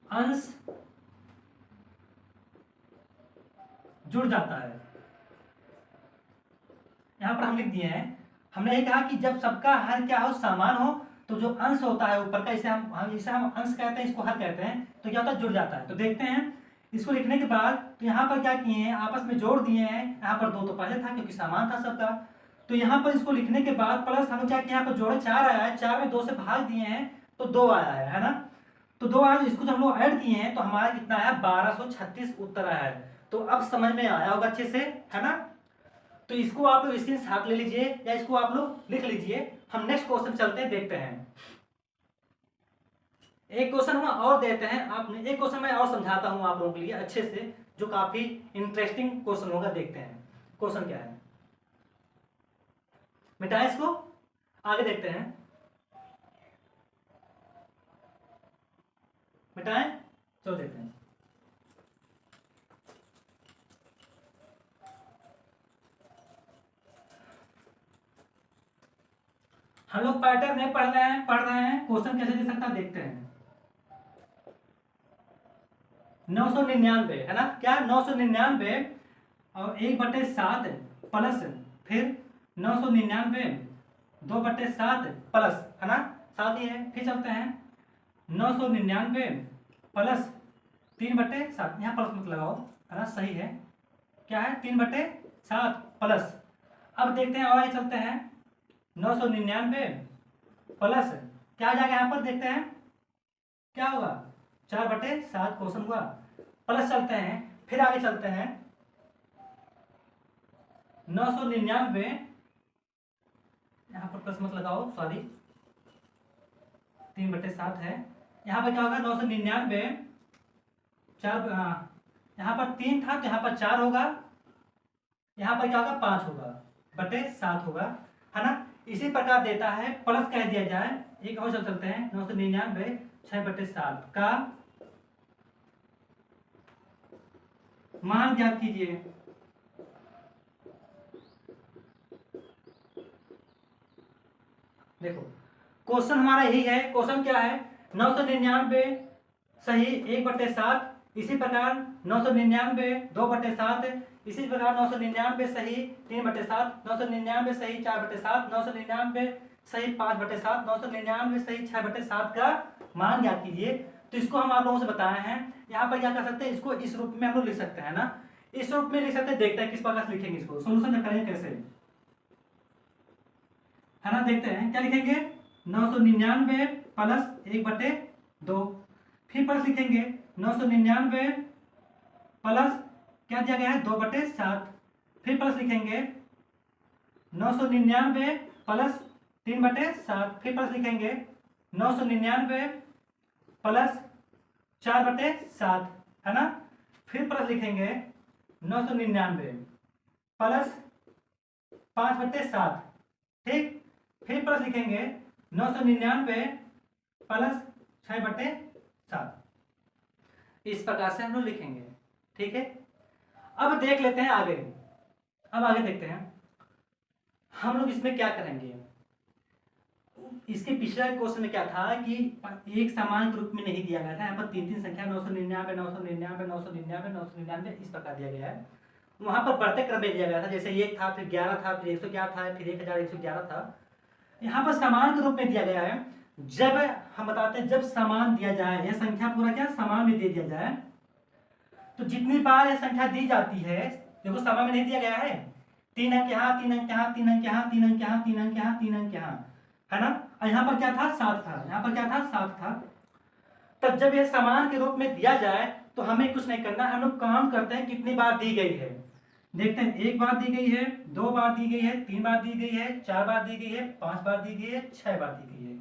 A: अंश जुड़ जाता है। यहां पर हम लिख दिए हैं, हमने ये कहा कि जब सबका हर क्या हो, समान हो, तो जो अंश होता है ऊपर का, इसे हम अंश कहते हैं, इसको हर कहते हैं, तो क्या होता है, जुड़ जाता है। तो देखते हैं इसको लिखने के बाद, तो यहाँ पर क्या किए हैं, आपस में जोड़ दिए हैं। यहाँ पर 2 तो पहले था क्योंकि समान था सबका, तो यहाँ पर इसको लिखने के बाद प्लस हम क्या किया, यहाँ पर जोड़े 4 आया है, 4 में 2 से भाग दिए हैं तो 2 आया है ना। तो 2 आया, इसको जब हम लोग ऐड किए हैं तो हमारा कितना आया, 1236 उत्तर आया है। तो अब समझ में आया होगा अच्छे से, है ना। तो इसको आप लोग स्क्रीन शॉट ले लीजिए या इसको आप लोग लिख लीजिए। हम नेक्स्ट क्वेश्चन चलते हैं, देखते हैं। एक क्वेश्चन हम और देते हैं, आपने एक क्वेश्चन मैं और समझाता हूं आप लोगों के लिए अच्छे से, जो काफी इंटरेस्टिंग क्वेश्चन होगा। देखते हैं क्वेश्चन क्या है, मिटाएं इसको, आगे देखते हैं। मिटाएं, चलो देखते हैं। हम लोग पैटर्न नहीं पढ़ रहे हैं क्वेश्चन कैसे दे सकता है, देखते हैं। 999 है ना, क्या 999 और 1/7 प्लस, फिर 999 2/7 प्लस, है ना, साथ ही है। फिर चलते हैं 999 प्लस 3/7, यहाँ प्लस मत लगाओ, है ना, सही है, क्या है 3/7 प्लस। अब देखते हैं और आगे चलते हैं, 999 प्लस क्या आ जाएगा, यहाँ पर देखते हैं क्या होगा, 4/7 क्वेश्चन हुआ, प्लस चलते हैं। फिर आगे चलते हैं 999, यहाँ पर प्लस मत लगाओ, सॉरी, 3/7 है। यहाँ पर क्या होगा, 999 4, यहाँ पर 3 था तो यहाँ पर 4 होगा, यहाँ पर क्या होगा, 5 होगा, बटे 7 होगा, है ना। इसी प्रकार देता है, प्लस कह दिया जाए। एक और चलते हैं, 999 6/7 का मान ज्ञात कीजिए। देखो क्वेश्चन हमारा यही है, क्वेश्चन क्या है, 999 सही 1/7, इसी प्रकार 999 2/7, इसी प्रकार 999 सही 3/7, 999 सही 4/7, 999 सही 5/7, 999 सही 6/7 का मान ज्ञात कीजिए। तो इसको हम आप लोगों से बताए हैं, यहाँ पर क्या कर सकते हैं, इसको इस रूप में हम लोग लिख सकते हैं ना, इस रूप में लिख सकते हैं। देखते हैं किस प्रकार से लिखेंगे इसको, सोल्यूशन करेंगे कैसे, है ना। देखते हैं क्या लिखेंगे, 999 प्लस 1/2, फिर प्लस लिखेंगे 999 प्लस क्या दिया गया है, 2/7, फिर प्लस लिखेंगे 999 प्लस 3/7, फिर प्लस लिखेंगे 999 प्लस 4/7, है ना। फिर प्लस लिखेंगे 999 प्लस 5/7, ठीक। फिर प्लस लिखेंगे 999 प्लस 6/7, इस प्रकार से हम लोग लिखेंगे, ठीक है। अब देख लेते हैं आगे, अब आगे देखते हैं हम लोग इसमें क्या करेंगे। इसके पिछले क्वेश्चन में क्या था कि एक समान ग्रुप में नहीं दिया गया था, यहाँ पर तीन तीन संख्या 999 999 999 999 इस प्रकार दिया गया है। वहां पर बढ़ते क्रम में दिया गया था, जैसे 1 था, फिर 11 था, फिर 111 था, फिर 1111 था। यहाँ पर समान के रूप में दिया गया है। जब हम बताते हैं जब समान दिया जाए, यह संख्या पूरा क्या समान में दे दिया जाए, तो जितनी बार यह संख्या दी जाती है, देखो समान में नहीं दिया गया है, 3 अंक यहाँ, 3 अंक यहाँ, 3 अंक यहाँ, 3 अंक यहाँ, 3 अंक यहाँ, 3 अंक यहाँ, है ना। और यहाँ पर क्या था 7 था, यहाँ पर क्या था 7 था। तब जब यह समान के रूप में दिया जाए तो हमें कुछ नहीं करना, हम लोग काउंट करते हैं कितनी बार दी गई है। देखते हैं 1 बार दी गई है, 2 बार दी गई है, 3 बार दी गई है, 4 बार दी गई है, 5 बार दी गई है, 6 बार दी गई है।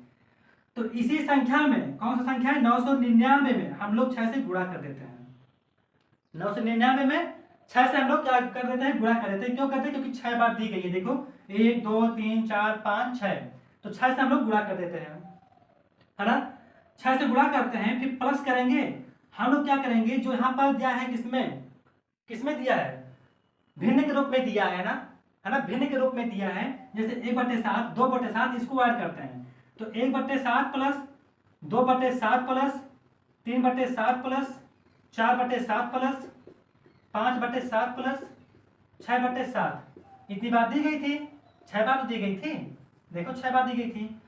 A: तो इसी संख्या में कौन सा संख्या है 999 में हम लोग 6 से गुणा कर देते हैं। 999 में 6 से हम लोग क्या कर देते हैं गुणा कर देते हैं। क्यों करते हैं, क्योंकि 6 बार दी गई है। देखो 1 2 3 4 5 6, तो 6 से हम लोग गुणा कर देते हैं, है ना। 6 से गुणा करते हैं, फिर प्लस करेंगे। हम लोग क्या करेंगे, जो यहाँ पर दिया है किसमें किसमें दिया है भिन्न के रूप में दिया है ना, है ना, भिन्न के रूप में दिया है। जैसे 1/7 2/7 इसको ऐड करते हैं, तो 1/7 plus 2/7 plus 3/7 plus 4/7 plus 5/7 plus 6/7 इतनी बार दी गई थी, 6 बार तो दी गई थी, देखो 6 बार दी गई थी।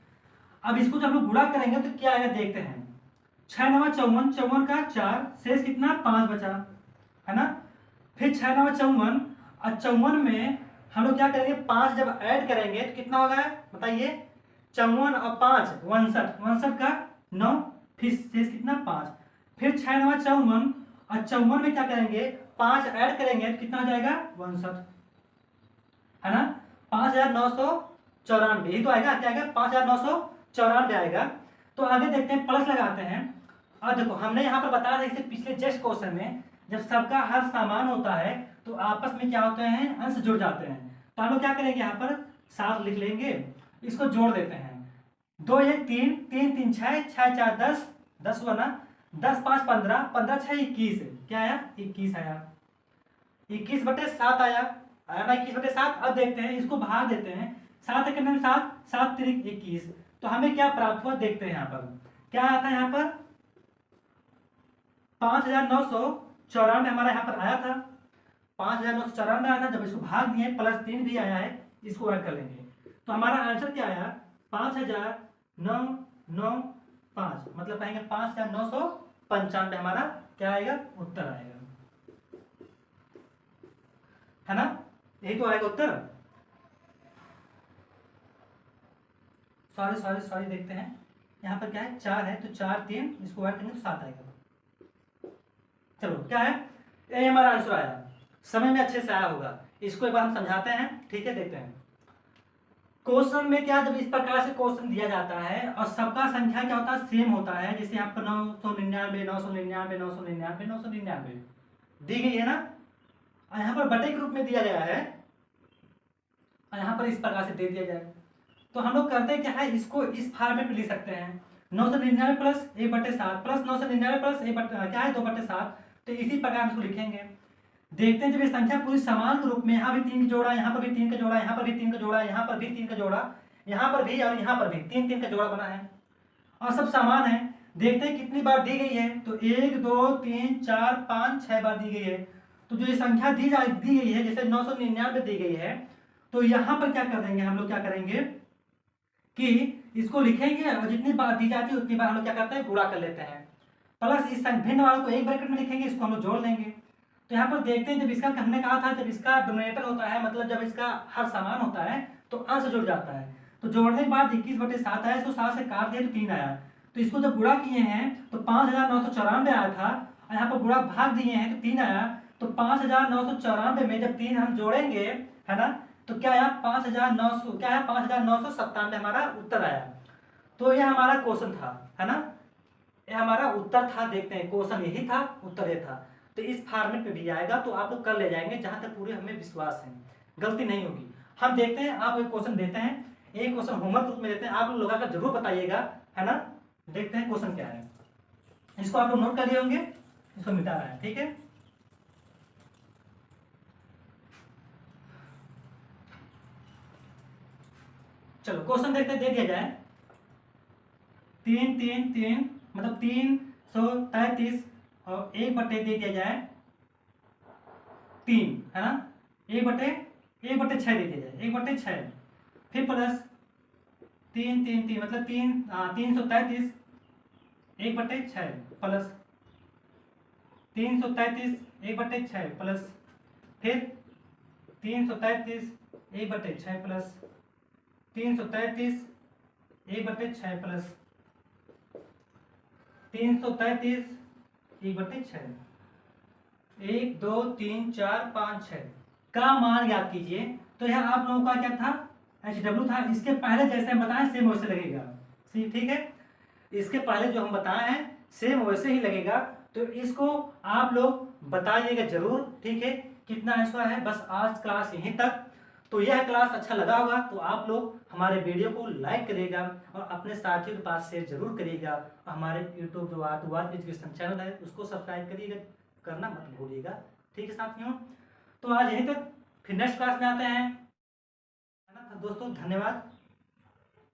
A: अब इसको जब लोग गुणा करेंगे तो क्या आएगा देखते हैं। 6 9 54, 54 का 4, शेष कितना 5 बचा, है ना। फिर 6 9 54 और 54 में हम लोग क्या करेंगे 5 जब ऐड करेंगे तो कितना होगा बताइए, 54 और 5 59, 59 का 9, फिर शेष कितना 5। फिर 6 9 54 और 54 में क्या करेंगे 5 ऐड करेंगे तो कितना हो जाएगा 59, है ना। 5994 यही तो आएगा, क्या आएगा 5994 आएगा। तो आगे देखते हैं प्लस लगाते हैं। और देखो हमने यहाँ पर बताया था इससे पिछले जस्ट क्वेश्चन में, जब सबका हर समान होता है तो आपस में क्या होते हैं अंश जुड़ जाते हैं। तो हम लोग क्या करेंगे यहाँ पर 7 लिख लेंगे, इसको जोड़ देते हैं। 2 1 3 3 3 6 6 4 10 10 हुआ ना, 10 5 15 15 6 21, क्या आया 21 आया, 21/7 आया ना 21/7। अब देखते हैं इसको भाग देते हैं, 7 एक 7 7 3 21, तो हमें क्या प्राप्त हुआ देखते हैं। यहाँ पर क्या आता है, यहाँ पर 5994 हमारा यहाँ पर आया था, 5994 आया था। जब इसको भाग दिए प्लस 3 भी आया है, इसको ऐड कर लेंगे तो हमारा आंसर क्या आया 5995, मतलब कहेंगे 5995 हमारा क्या आएगा उत्तर आएगा, है ना। यही तो आएगा उत्तर। सॉरी देखते हैं यहाँ पर क्या है 4 है, तो 4 3 इसको ऐड करेंगे तो 7 आएगा। चलो क्या है ये हमारा आंसर आया, समय में अच्छे से आया होगा। इसको एक बार हम समझाते हैं, ठीक है। देखते हैं क्वेश्चन में क्या, जब इस प्रकार से क्वेश्चन दिया जाता है और सबका संख्या क्या होता है सेम होता है, जैसे यहाँ पर 999 999 999 999 दी गई है ना, और यहाँ पर बटे के रूप में दिया गया है, और यहाँ पर इस प्रकार से दे दिया जाए, तो हम लोग करते क्या है इसको इस फॉर्मेट में लिख सकते हैं 999 प्लस 1/7 प्लस 999 प्लस क्या है 2/7, तो इसी प्रकार हम इसको लिखेंगे। देखते हैं जब ये संख्या पूरी समान के रूप में, यहाँ भी 3 का जोड़ा, यहाँ पर भी 3 का जोड़ा, यहाँ पर भी 3 का जोड़ा, यहाँ पर भी 3 का जोड़ा, यहाँ पर भी और यहाँ पर भी 3 3 का जोड़ा बना है और सब समान है। देखते हैं कितनी बार दी गई है, तो 1 2 3 4 5 6 बार दी गई है। तो जो ये संख्या दी गई है, जैसे 999 दी गई है, तो यहाँ पर क्या कर देंगे हम लोग, क्या करेंगे कि इसको लिखेंगे और जितनी बार दी जाती है उतनी बार हम लोग क्या करते हैं गुणा कर लेते हैं, प्लस इस भिन्न वालों को एक ब्रैकेट में लिखेंगे, इसको हम लोग जोड़ लेंगे। तो यहाँ पर देखते हैं जब इसका हमने कहा था जब इसका डिनोमिनेटर होता है, मतलब जब इसका हर समान होता है तो अंश जुड़ जाता है। तो जोड़ने के बाद 21/7 आया, इसको 7 से काट दिया तो 3 आया। तो इसको जब गुणा किए हैं तो 5994 आया था, और यहाँ पर गुणा भाग दिए हैं तो 3 आया। तो 5994 में जब 3 हम जोड़ेंगे, है ना, तो क्या आया 5900, क्या है 5997 हमारा उत्तर आया। तो यह हमारा क्वेश्चन था, है ना, यह हमारा उत्तर था। देखते हैं क्वेश्चन यही था, उत्तर ये था। तो इस फॉर्मेट में भी आएगा तो आप लोग कर ले जाएंगे, जहां तक पूरे हमें विश्वास है गलती नहीं होगी। हम देखते हैं, आप एक क्वेश्चन देते हैं, एक क्वेश्चन होमवर्क रूप में देते हैं, आप लोग लगा कर जरूर बताइएगा, है ना। देखते हैं क्वेश्चन क्या है, इसको आप लोग नोट कर लिए होंगे, इसको मिटा रहा है, ठीक है। चलो क्वेश्चन देखते दे दिया जाए 3 मतलब 333 और 1/, दे दिया जाए 3, है ना, 1/6 दे दिया जाए 1/6, फिर प्लस 3 मतलब 333 1/6 प्लस 333 1/6 प्लस फिर 333 1/6 प्लस 333 1/6 प्लस 333 1/6, 1 2 3 4 5 6 का मान याद कीजिए। तो यहाँ आप लोगों का क्या था, HW था। इसके पहले जैसे हम बताएं सेम वैसे लगेगा, ठीक है। इसके पहले जो हम बताए हैं सेम वैसे ही लगेगा। तो इसको आप लोग बताइएगा जरूर, ठीक है, कितना आंसर है। बस आज क्लास यहीं तक। तो यह क्लास अच्छा लगा होगा तो आप लोग हमारे वीडियो को लाइक करिएगा और अपने साथियों के पास शेयर जरूर करिएगा। हमारे यूट्यूब जो आर्ट एजुकेशन चैनल है उसको सब्सक्राइब करिएगा, करना मत भूलिएगा, ठीक है साथियों। तो आज यहीं तक, फिर नेक्स्ट क्लास में आते हैं, है ना। तो दोस्तों धन्यवाद।